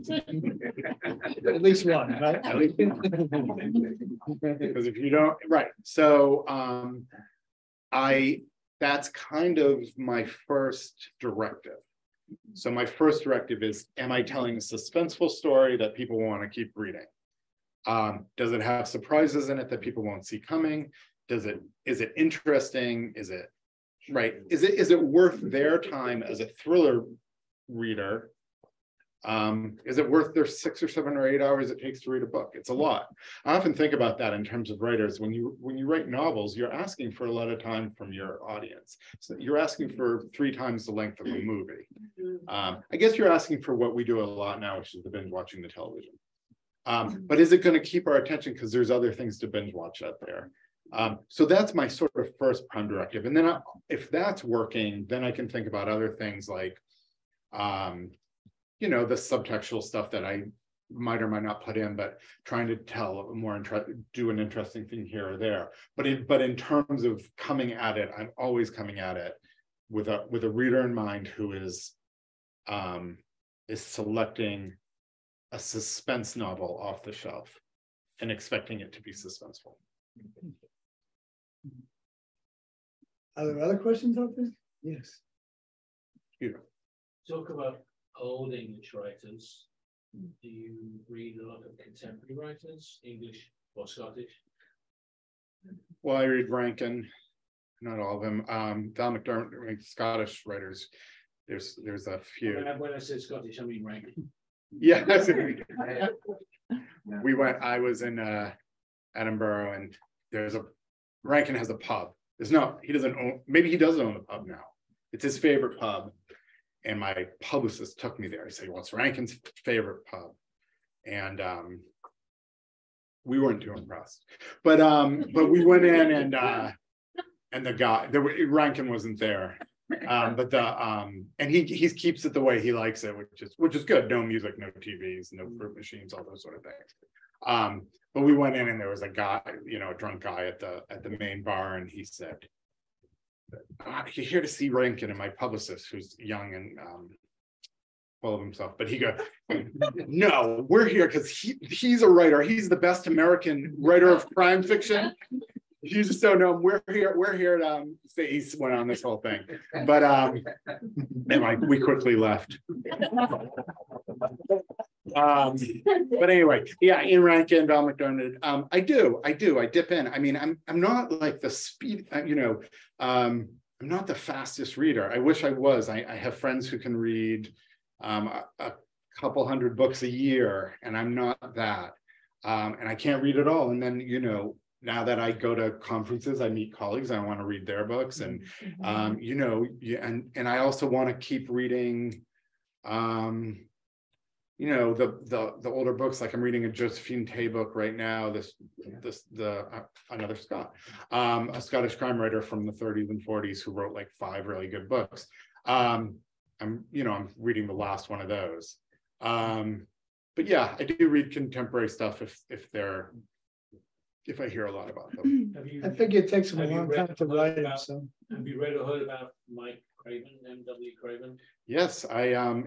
least one, right? At least because if you don't, right. So that's kind of my first directive. So my first directive is, am I telling a suspenseful story that people want to keep reading? Does it have surprises in it that people won't see coming? Is it interesting? Is it right? Is it worth their time as a thriller reader? Is it worth their 6 or 7 or 8 hours it takes to read a book? It's a lot. I often think about that in terms of writers. When you write novels, you're asking for a lot of time from your audience. So you're asking for 3 times the length of a movie. I guess you're asking for what we do a lot now, which is the binge watching the television. But is it going to keep our attention? Because there's other things to binge watch out there. So that's my sort of first prime directive. And then if that's working, then I can think about other things like, the subtextual stuff that I might or might not put in, but trying to tell do an interesting thing here or there. But in terms of coming at it, I'm always coming at it with a reader in mind who is selecting a suspense novel off the shelf and expecting it to be suspenseful. Are there other questions out there? Yes. Talk about old English writers. Do you read a lot of contemporary writers, English or Scottish? Well, I read Rankin, not all of them. Val McDermott, Scottish writers. There's a few. When I said Scottish, I mean Rankin. Yeah, I was in Edinburgh, and Rankin has a pub. He doesn't own, maybe he does own the pub now. It's his favorite pub. And my publicist took me there. He said, what's Rankin's favorite pub? And we weren't too impressed. But we went in, and the guy, Rankin wasn't there. And he keeps it the way he likes it, which is good. No music, no TVs, no fruit machines, all those sort of things. But we went in, and there was a guy, a drunk guy at the main bar, and he said, you're here to see Rankin, and my publicist, who's young and full of himself, but he goes, no, we're here because he's a writer. He's the best American writer of crime fiction. You just don't know him. We're here to say he went on this whole thing. But and we quickly left. But anyway, yeah, Ian Rankin, Val McDermott. I dip in. I mean, I'm not like the speed, I'm not the fastest reader. I wish I was. I have friends who can read a couple hundred books a year, and I'm not that. And I can't read at all. And then, now that I go to conferences, I meet colleagues, I want to read their books, and and I also want to keep reading you know, the older books, like I'm reading a Josephine Tay book right now, another Scot, a Scottish crime writer from the 30s and 40s who wrote like 5 really good books. I'm reading the last one of those. But yeah, I do read contemporary stuff if I hear a lot about them. I figure it takes them a long time to write it, so. Have you read or heard about Mike Craven, M.W. Craven? Yes,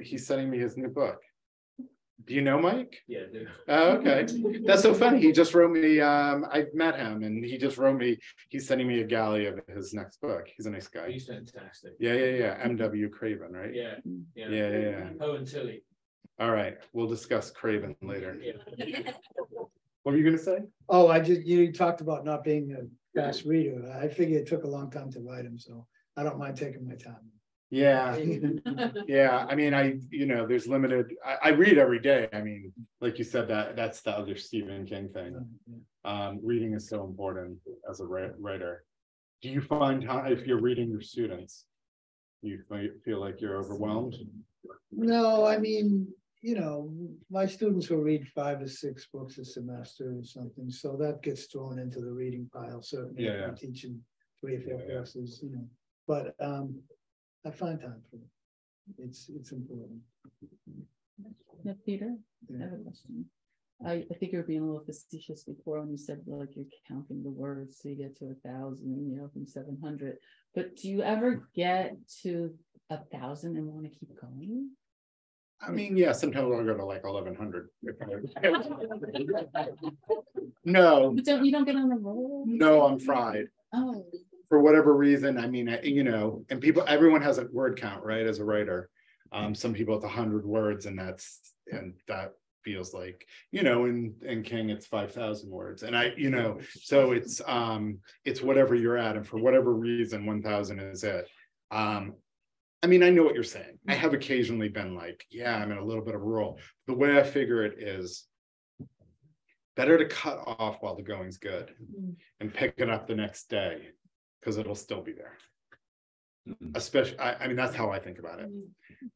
he's sending me his new book. Do you know Mike? Yeah, I do. Oh, okay. That's so funny. He just wrote me, I've met him and he just wrote me, he's sending me a galley of his next book. He's a nice guy. He's fantastic. Yeah. M.W. Craven, right? Yeah. Poe and Tilly. All right. We'll discuss Craven later. Yeah. What were you going to say? Oh, you talked about not being a fast reader. I figure it took a long time to write them, so I don't mind taking my time. Yeah. Yeah. I mean, there's limited, I read every day. I mean, like you said, that's the other Stephen King thing. Reading is so important as a writer. Do you find if you're reading your students, you feel like you're overwhelmed? No, I mean, my students will read 5 or 6 books a semester or something, so that gets thrown into the reading pile, certainly. If I'm teaching 3 or 4 courses, but I find time for it. It's important. Yeah, Peter, I have a question. I think you were being a little facetious before when you said like you're counting the words so you get to 1,000, from 700. But do you ever get to 1,000 and want to keep going? I mean, yeah, sometimes I'll go to like 1,100. No. But you don't get on the roll? No, I'm fried. Oh. For whatever reason, I mean, and everyone has a word count, right? As a writer, some people it's 100 words, and that feels like, in King it's 5,000 words, and so it's whatever you're at, and for whatever reason, 1,000 is it. I mean, I know what you're saying. I have occasionally been like, yeah, I'm in a little bit of a roll. The way I figure it is better to cut off while the going's good and pick it up the next day, because it'll still be there. Especially, I mean, that's how I think about it.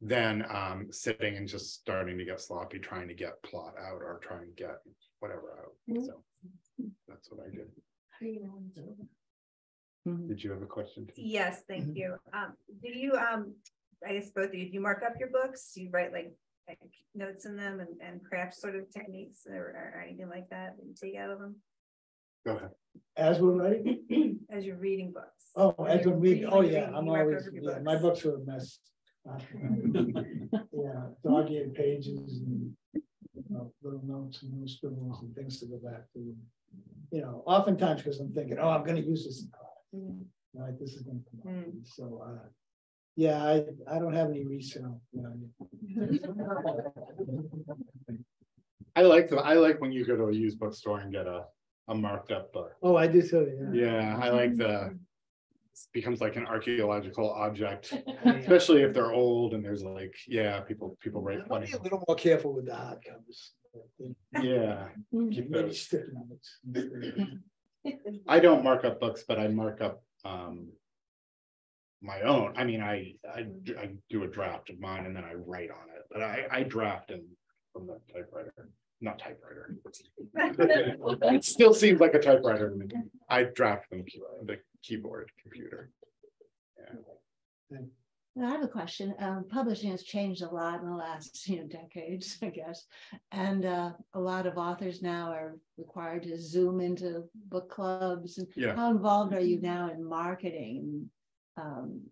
Than sitting and just starting to get sloppy, trying to get plot out or trying to get whatever out. So that's what I did. Did you have a question too? Yes, thank you. Do you, I guess both of you, do you mark up your books? Do you write like notes in them and craft sort of techniques or anything like that you take out of them? Go ahead. As we're writing? As you're reading books. Oh, as we're reading. Oh, yeah. I'm you mark always, over your books. my books are a mess. Dog-eared pages and little notes and little scribbles and things to go back to. Oftentimes because I'm thinking, oh, I'm going to use this in class. Right, this is going to come up. So, yeah, I don't have any resale. I like when you go to a used bookstore and get a marked up book. Oh, I do too. Yeah, I like it becomes like an archaeological object, especially if they're old and there's like, people write funny. Be a little more careful with the hardcovers. Yeah, keep Maybe those. sticky notes. I don't mark up books, but I mark up my own. I mean, I do a draft of mine and then I write on it, but I draft from the typewriter. Not typewriter. It still seems like a typewriter to me. I draft them the keyboard computer. Yeah. I have a question. Publishing has changed a lot in the last decades, I guess, and a lot of authors now are required to zoom into book clubs. And how involved are you now in marketing?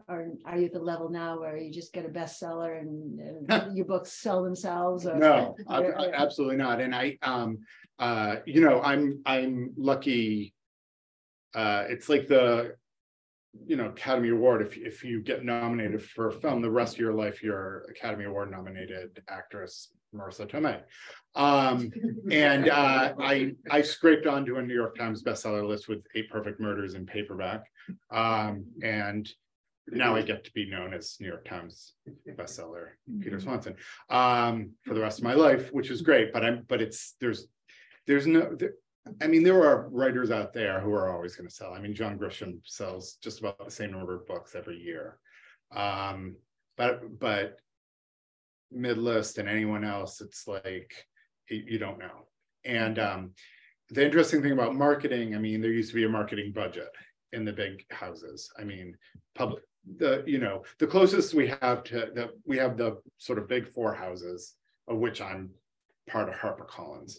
Or are you at the level now where you just get a bestseller and your books sell themselves? Or, no, absolutely not. And I'm lucky. It's like the Academy Award. If you get nominated for a film, the rest of your life you're Academy Award nominated actress Marissa Tomei. And I scraped onto a New York Times bestseller list with 8 Perfect Murders in paperback. And now I get to be known as New York Times bestseller Peter Swanson for the rest of my life, which is great. But there are writers out there who are always going to sell. I mean, John Grisham sells just about the same number of books every year. But mid-list and anyone else, it's like, you don't know. And the interesting thing about marketing, I mean, there used to be a marketing budget in the big houses. I mean, the closest we have to we have the sort of big four houses, of which I'm part of HarperCollins.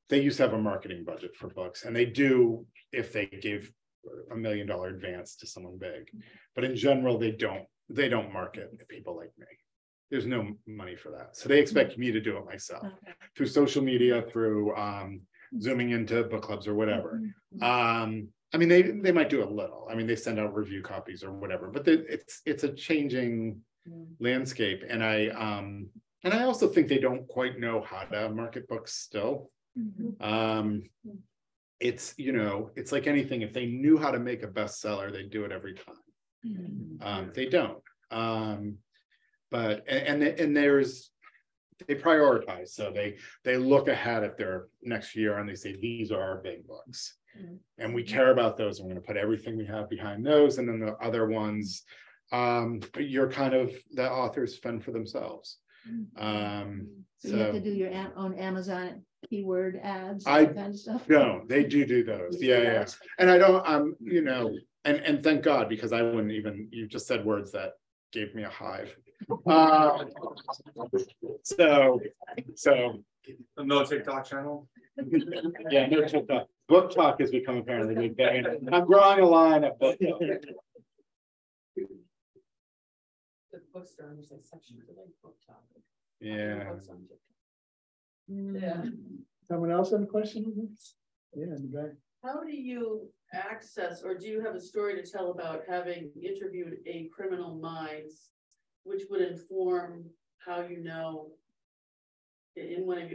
They used to have a marketing budget for books, and they do if they give $1 million advance to someone big. But in general, they don't market people like me. There's no money for that. So they expect me to do it myself through social media, through zooming into book clubs or whatever. I mean, they might do a little. I mean, they send out review copies or whatever, but it's a changing landscape. And I also think they don't quite know how to market books still. It's, it's like anything. If they knew how to make a bestseller, they'd do it every time. They don't. But they prioritize. So they look ahead at their next year and they say, these are our big books. And we care about those. I'm going to put everything we have behind those. And then the other ones, you're kind of, the authors fend for themselves. So you have to do your own Amazon keyword ads, that kind of stuff. No, they do those. Yeah. And I don't, and thank God, because I wouldn't even, you just said words that gave me a hive. So no TikTok channel. Yeah, no TikTok. Book talk has become apparently big thing. I'm drawing a line at book talk. The bookstore, there's a section for like book talk. Yeah. Yeah. Someone else have a question? Yeah, in the back. How do you access, or do you have a story to tell about having interviewed a criminal minds, which would inform how you know in one of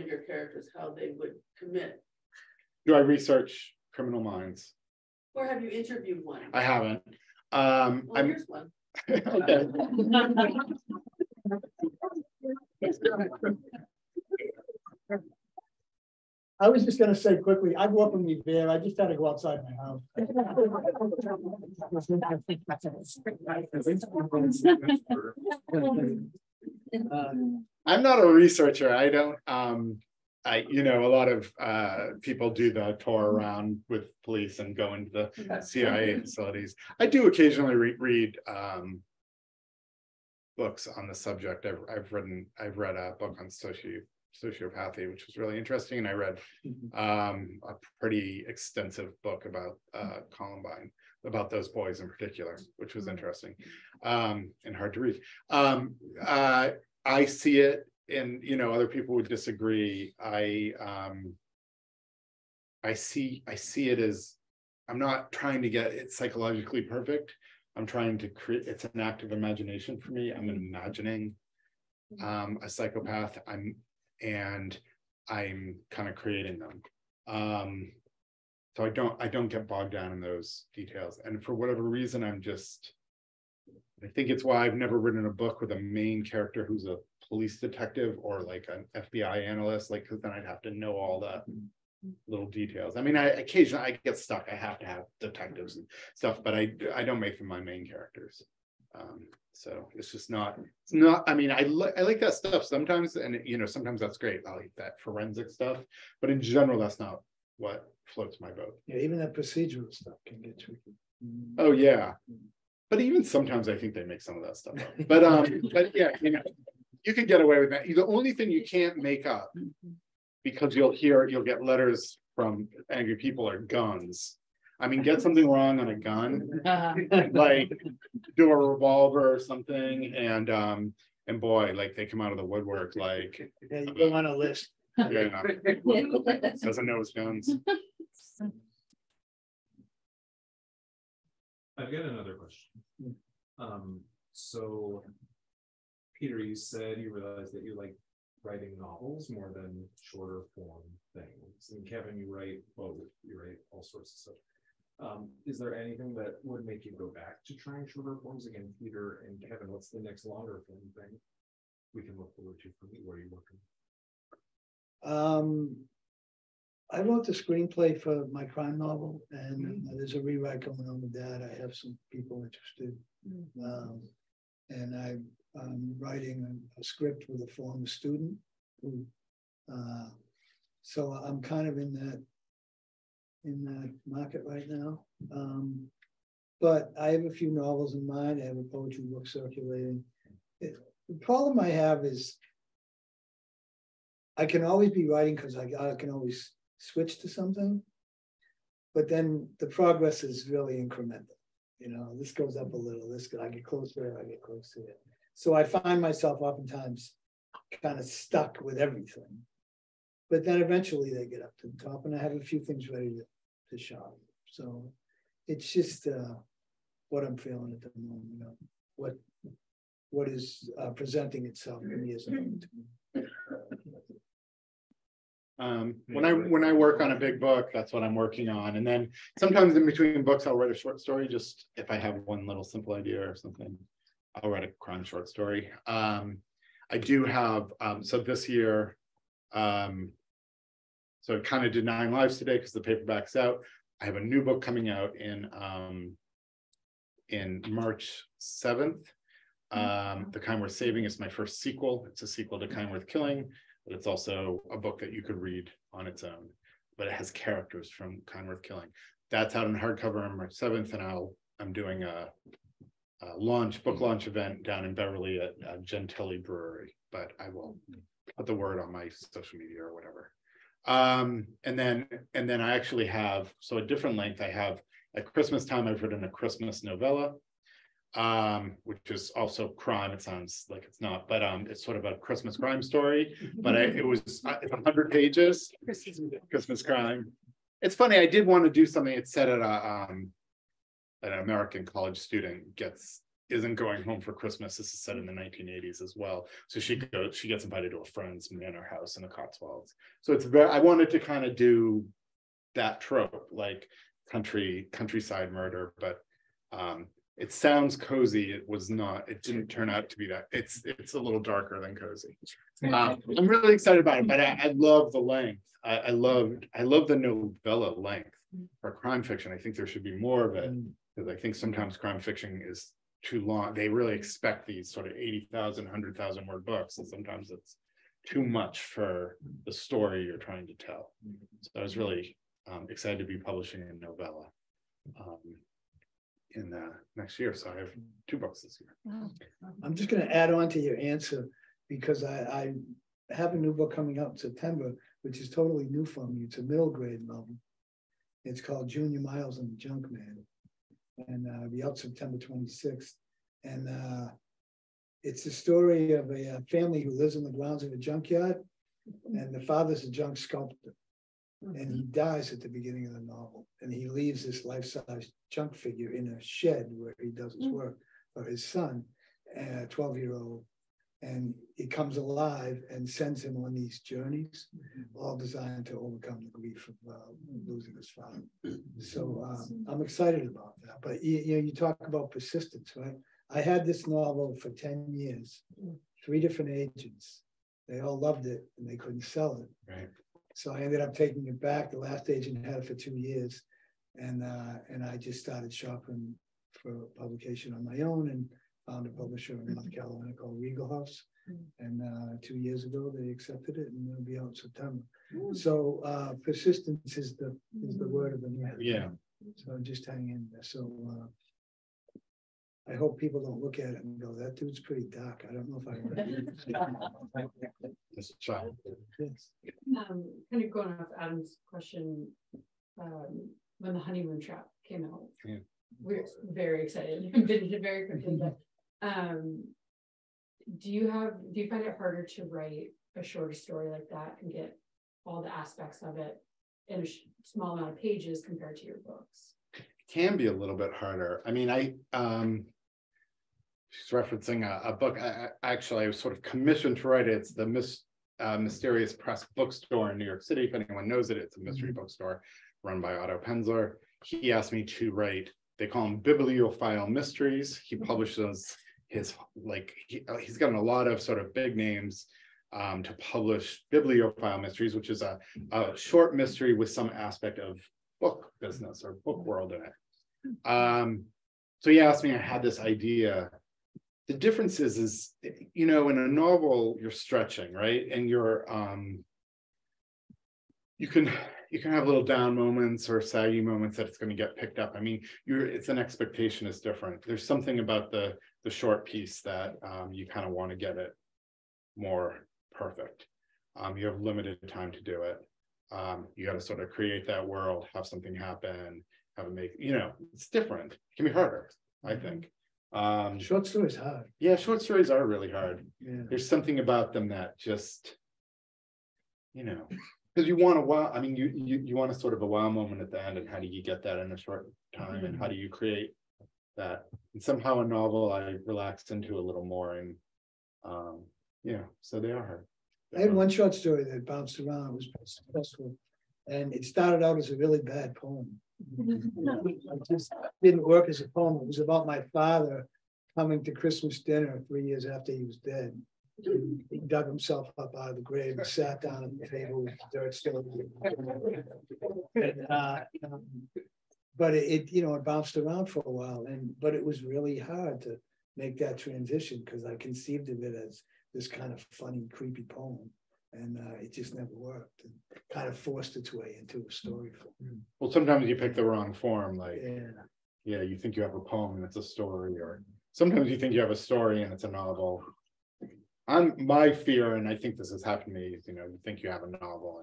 your characters how they would commit? Do I research criminal minds? Or have you interviewed one? I haven't. Well, here's one. Okay. I was just going to say quickly, I grew up in Revere. I just had to go outside my house. I'm not a researcher. I don't, a lot of people do the tour around with police and go into the CIA facilities. I do occasionally read books on the subject. I've read a book on sociopathy, which was really interesting, and I read a pretty extensive book about Columbine, about those boys in particular, which was interesting and hard to read. I see it, and other people would disagree. I see it as, I'm not trying to get it psychologically perfect. I'm trying to create, it's an active imagination for me. I'm imagining a psychopath. I'm kind of creating them. So I don't get bogged down in those details. And for whatever reason, I think it's why I've never written a book with a main character who's a police detective or like an FBI analyst, because then I'd have to know all the little details. I mean, occasionally I get stuck. I have to have detectives and stuff, but I don't make them my main characters. So it's just not. I mean, I like that stuff sometimes, and sometimes that's great. I like that forensic stuff, but in general, that's not what floats my boat. Yeah, even that procedural stuff can get tricky. Oh yeah, but even sometimes I think they make some of that stuff up. But yeah, you can get away with that. The only thing you can't make up, because you'll get letters from angry people, are guns. I mean, get something wrong on a gun, like do a revolver or something, and boy, like they come out of the woodwork, like yeah, you go on a list. Yeah, doesn't know his guns. I've got another question. So, Peter, you said you realized that you like writing novels more than shorter form things. And Kevin, you write both. You write all sorts of stuff. Is there anything that would make you go back to trying shorter forms again, Peter and Kevin? What's the next longer form thing we can look forward to from you? Where are you working? I wrote the screenplay for my crime novel, and there's a rewrite going on with that. I have some people interested, and writing a script with a former student who, so I'm kind of in that market right now. But I have a few novels in mind. I have a poetry book circulating. The problem I have is I can always be writing because I can always switch to something, but then the progress is really incremental. You know, this goes up a little, I get closer, I get close to it. So I find myself oftentimes kind of stuck with everything. But then eventually they get up to the top and I have a few things ready to shop. So it's just what I'm feeling at the moment, you know, what is presenting itself to me as an when I work on a big book, that's what I'm working on. And then sometimes in between books, I'll write a short story, just if I have one little simple idea or something, I'll write a crime short story. I do have, so this year, so I kind of did 9 lives today because the paperback's out. I have a new book coming out in March 7th. The Kind Worth Saving is my first sequel. It's a sequel to Kind Worth Killing, but it's also a book that you could read on its own, but it has characters from Kind Worth Killing. That's out in hardcover on March 7th, and I'm doing a book launch event down in Beverly at Gentilly Brewery, but I will put the word on my social media or whatever. And then I actually have, so a different length, I have at Christmas time, I've written a Christmas novella, which is also crime. It sounds like it's not, but it's sort of a Christmas crime story, but it's 100 pages, Christmas crime. It's funny, I did want to do something. It's set at an American college student isn't going home for Christmas. This is set in the 1980s as well. So she gets invited to a friend's manor house in the Cotswolds. So it's I wanted to kind of do that trope, like countryside murder, but it sounds cozy. It was not, it didn't turn out to be that. It's a little darker than cozy. I'm really excited about it, but I love the length. I love the novella length for crime fiction. I think there should be more of it, because I think sometimes crime fiction is too long. They really expect these sort of 80,000, 100,000 word books, and sometimes it's too much for the story you're trying to tell. So I was really excited to be publishing a novella in next year. So I have 2 books this year. I'm just going to add on to your answer, because I have a new book coming out in September, which is totally new for me. It's a middle grade novel. It's called Junior Miles and the Junk Man, and it'll be out September 26th. And it's the story of a family who lives in the grounds of a junkyard, and the father's a junk sculptor, and he dies at the beginning of the novel, and he leaves this life-size junk figure in a shed where he does his work for his son, a 12-year-old, and he comes alive and sends him on these journeys, all designed to overcome the grief of losing his father. So I'm excited about that. But you talk about persistence, right? I had this novel for 10 years, 3 different agents. They all loved it and they couldn't sell it. Right. So I ended up taking it back. The last agent had it for 2 years, and I just started shopping for publication on my own, and found a publisher in North Carolina called Eliot House. And 2 years ago they accepted it, and it'll be out in September. So persistence is the word of the night. Yeah. So just hang in there. So I hope people don't look at it and go, that dude's pretty dark. I don't know if I want to do this. Yes. Kind of going off Adam's question, when the honeymoon trap came out, we're very excited. Finished it very quickly, but do you find it harder to write a shorter story like that and get all the aspects of it in a small amount of pages compared to your books? It can be a little bit harder. I mean, she's referencing a book. I was sort of commissioned to write it. It's the Mysterious Press bookstore in New York City. If anyone knows it, it's a mystery bookstore run by Otto Penzler. He asked me to write, they call them bibliophile mysteries. He publishes he's gotten a lot of sort of big names to publish bibliophile mysteries, which is a short mystery with some aspect of book business or book world in it. So he asked me, I had this idea the difference is, you know, in a novel, you're stretching, right? And you're, you can have little down moments or saggy moments that it's going to get picked up. I mean, it's an expectation is different. There's something about the short piece that you kind of want to get it more perfect. You have limited time to do it. You got to sort of create that world, have something happen, have it make, you know, it's different. It can be harder, I think. Short stories hard. Yeah, short stories are really hard. Yeah. There's something about them that just, you know, because you want a wow. I mean, you want a sort of a wow moment at the end, and how do you get that in a short time, and how do you create that? And somehow a novel I relaxed into a little more, and yeah, so they are hard. I had one short story that bounced around, it was pretty successful, and it started out as a really bad poem. It just didn't work as a poem. It was about my father coming to Christmas dinner 3 years after he was dead. He dug himself up out of the grave and sat down at the table with the dirt still. But it you know, it bounced around for a while, but it was really hard to make that transition because I conceived of it as this kind of funny, creepy poem. And it just never worked, and kind of forced its way into a story form. Well, sometimes you pick the wrong form, like, yeah, you think you have a poem and it's a story, or sometimes you think you have a story and it's a novel. My fear, and I think this has happened to me, is, you know, you think you have a novel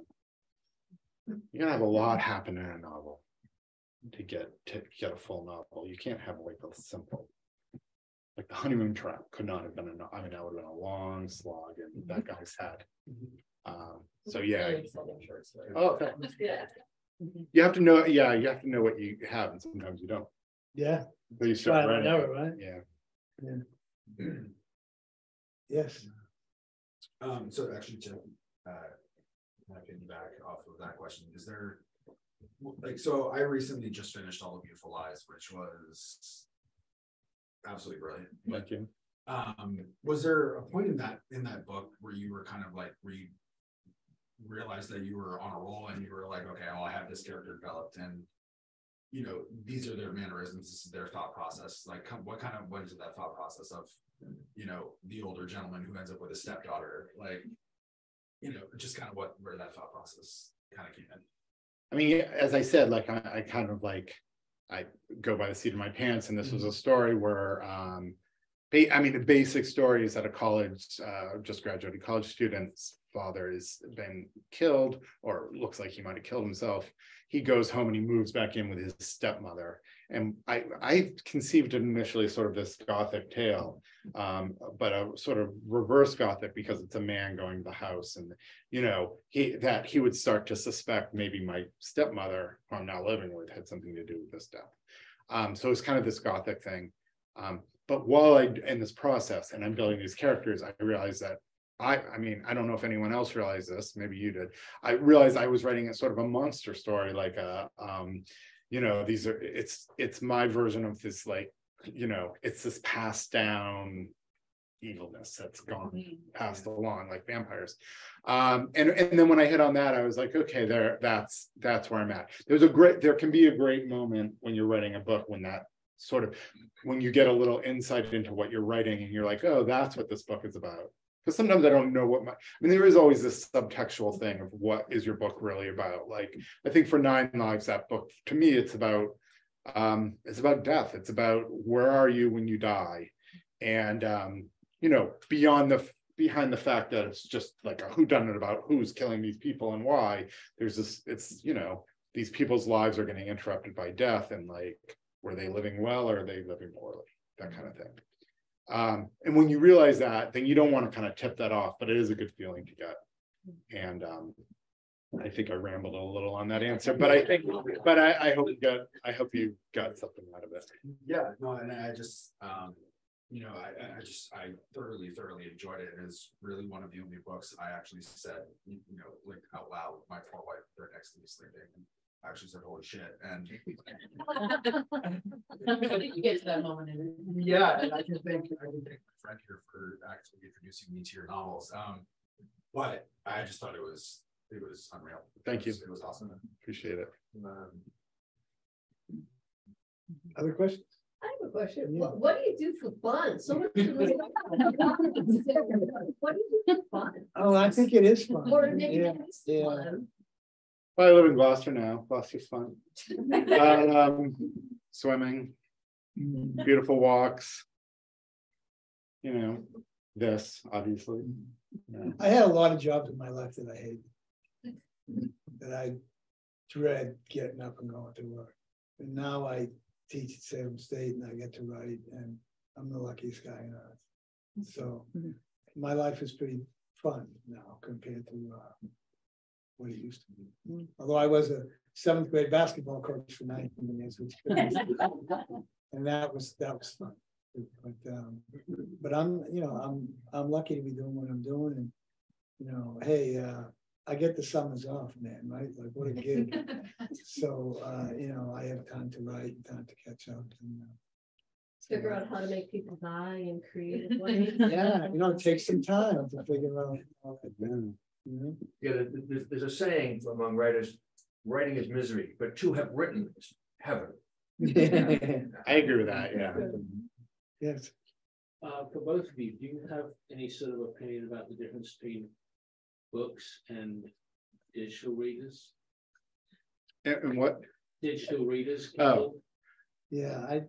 and you're gonna have a lot happen in a novel to get a full novel. You can't have like a simple, like The Honeymoon Trap could not have been I mean, that would have been a long slog in that guy's head. So yeah. Oh, okay. You have to know, you have to know what you have, and sometimes you don't. Yeah. But you start writing. Right? Yeah. Yes. So actually, to piggyback off of that question, is there, like, so I recently just finished All the Beautiful Lies, which was absolutely brilliant. Thank you. Was there a point in that book where you were kind of like, where you realized that you were on a roll and you were like, okay, well, I have this character developed, and you know, these are their mannerisms, this is their thought process. Like, what went into that thought process of, you know, the older gentleman who ends up with a stepdaughter, like, you know, just kind of where that thought process kind of came in? I mean, as I said, like, I kind of like, I go by the seat of my pants, and this was a story where, I mean, the basic story is that a college, just graduated college student's father has been killed, or looks like he might have killed himself. He goes home and he moves back in with his stepmother. And I conceived it initially sort of this Gothic tale, but a sort of reverse Gothic, because it's a man going to the house, and you know, he would start to suspect maybe my stepmother, who I'm now living with, had something to do with this death. So it's kind of this Gothic thing. But while in this process and I'm building these characters, I realized that I mean, I don't know if anyone else realized this, maybe you did. I realized I was writing a sort of a monster story, like you know, it's my version of this, like, you know, it's this passed down evilness that's gone passed along like vampires. And then when I hit on that, I was like, okay, that's where I'm at. There can be a great moment when you're writing a book, when that sort of, when you get a little insight into what you're writing and you're like, oh, that's what this book is about. Because sometimes I don't know I mean, there is always this subtextual thing of what is your book really about. Like, I think for 9 Lives, that book, to me, it's about death. It's about where are you when you die? And, you know, behind the fact that it's just like a whodunit about who's killing these people and why, there's this, it's, you know, these people's lives are getting interrupted by death, and like, were they living well or are they living poorly? That kind of thing. And when you realize that, then you don't want to kind of tip that off, but it is a good feeling to get. And I think I rambled a little on that answer, but I hope you got something out of it. Yeah, no, and I just, you know, I thoroughly enjoyed it. It is really one of the only books I actually said, you know, like out loud, my poor wife, they're next to me sleeping. And I actually said, holy shit. And I think you get to that moment. Yeah, and I can thank my friend here for actually introducing me to your novels. But I just thought it was unreal. Thank you. It was awesome. Appreciate it. Other questions? I have a question. Yeah. What do you do for fun? So much what do you do for fun? Oh, I think it is fun. Or maybe Yeah, it's yeah. fun. Well, I live in Gloucester now. Gloucester's fun. Swimming, beautiful walks. You know, this obviously. Yeah. I had a lot of jobs in my life that I hated. That I dread getting up and going to work. And now I teach at Salem State and I get to write, and I'm the luckiest guy on earth. So my life is pretty fun now compared to what it used to be. Although I was a 7th grade basketball coach for 19 years, which and that was fun. But I'm lucky to be doing what I'm doing, and hey, I get the summers off, man, right? Like what a gig. So I have time to write, time to catch up, and Figure out how to make people die in creative ways. yeah, it takes some time to figure out. Yeah, there's a saying among writers: writing is misery, but to have written is heaven. I agree with that. Yeah. Yes. For both of you, do you have any sort of opinion about the difference between books and digital readers? And what? Digital readers. Oh. Yeah,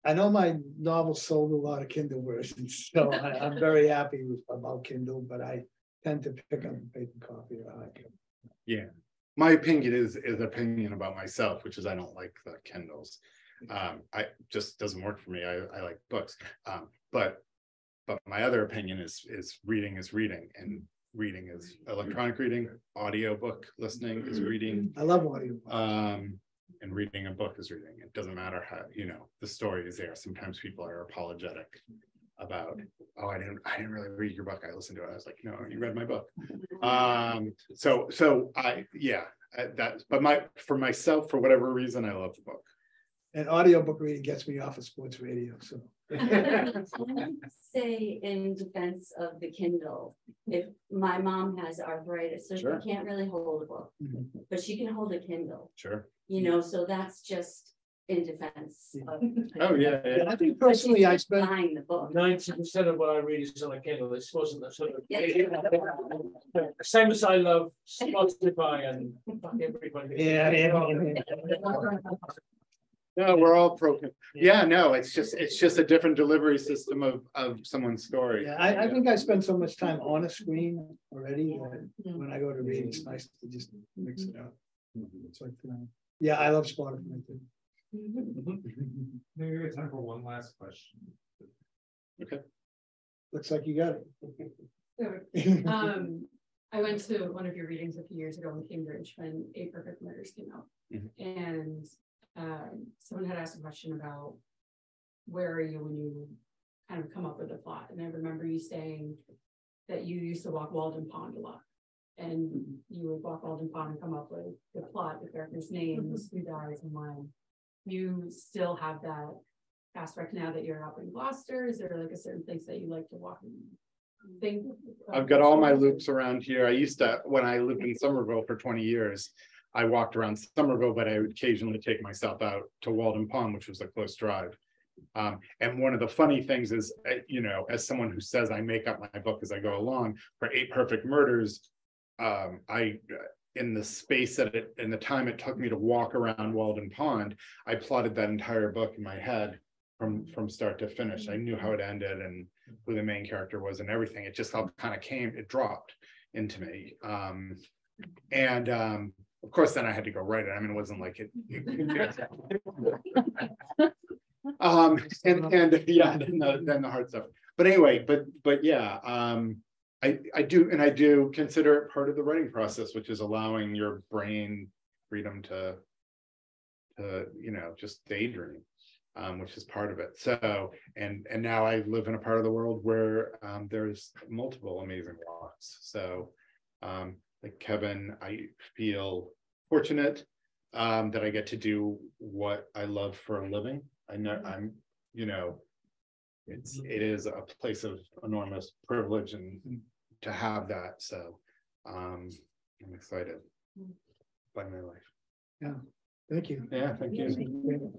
I know my novel sold a lot of Kindle versions, so I'm very happy about Kindle, but I tend to pick up a paper copy or hard copy. Yeah, my opinion is opinion about myself, which is I don't like the Kindles. I just doesn't work for me. I like books, but my other opinion is reading is reading, and reading is electronic reading, audiobook listening is reading. I love audio. And reading a book is reading. It doesn't matter how, the story is there. Sometimes people are apologetic about, oh, I didn't really read your book. I listened to it. I was like, no, you read my book. So for myself, for whatever reason, I love the book. And audiobook reading gets me off of sports radio. So I say in defense of the Kindle, if my mom has arthritis, so Sure. she can't really hold a book, but she can hold a Kindle. Sure. So that's just in defense of. Oh yeah. I think personally, I spent buying the book. 90% of what I read is on a Kindle. This wasn't the sort of same as I love Spotify and everybody. Yeah. No, we're all pro. Yeah, no, it's just a different delivery system of someone's story. Yeah, I think I spend so much time on a screen already that when I go to read, it's nice to just mix it up. It's like, yeah, I love Spotify too. Maybe we have time for one last question. Okay. Looks like you got it. I went to one of your readings a few years ago in Cambridge when 8 Perfect Murders came out, and someone had asked a question about where are you when you kind of come up with a plot, and I remember you saying that you used to walk Walden Pond a lot, and you would walk Walden Pond and come up with the plot, the characters' names, who dies and when. You still have that aspect now that you're up in Gloucester? Is there like a certain place that you like to walk and think? I've got all my loops around here. I used to, when I lived in Somerville for 20 years, I walked around Somerville, but I would occasionally take myself out to Walden Pond, which was a close drive. And one of the funny things is, as someone who says I make up my book as I go along, for 8 Perfect Murders, in the space in the time it took me to walk around Walden Pond, I plotted that entire book in my head from start to finish. I knew how it ended and who the main character was and everything. It just all kind of it dropped into me. And of course, then I had to go write it. I mean, it wasn't like it. Then the hard stuff. But anyway, but yeah, I do consider it part of the writing process, which is allowing your brain freedom to just daydream, which is part of it. So, and now I live in a part of the world where there's multiple amazing walks. So, like Kevin, I feel fortunate that I get to do what I love for a living. It is a place of enormous privilege and to have that. So I'm excited by my life. Yeah, thank you. Yeah, thank you.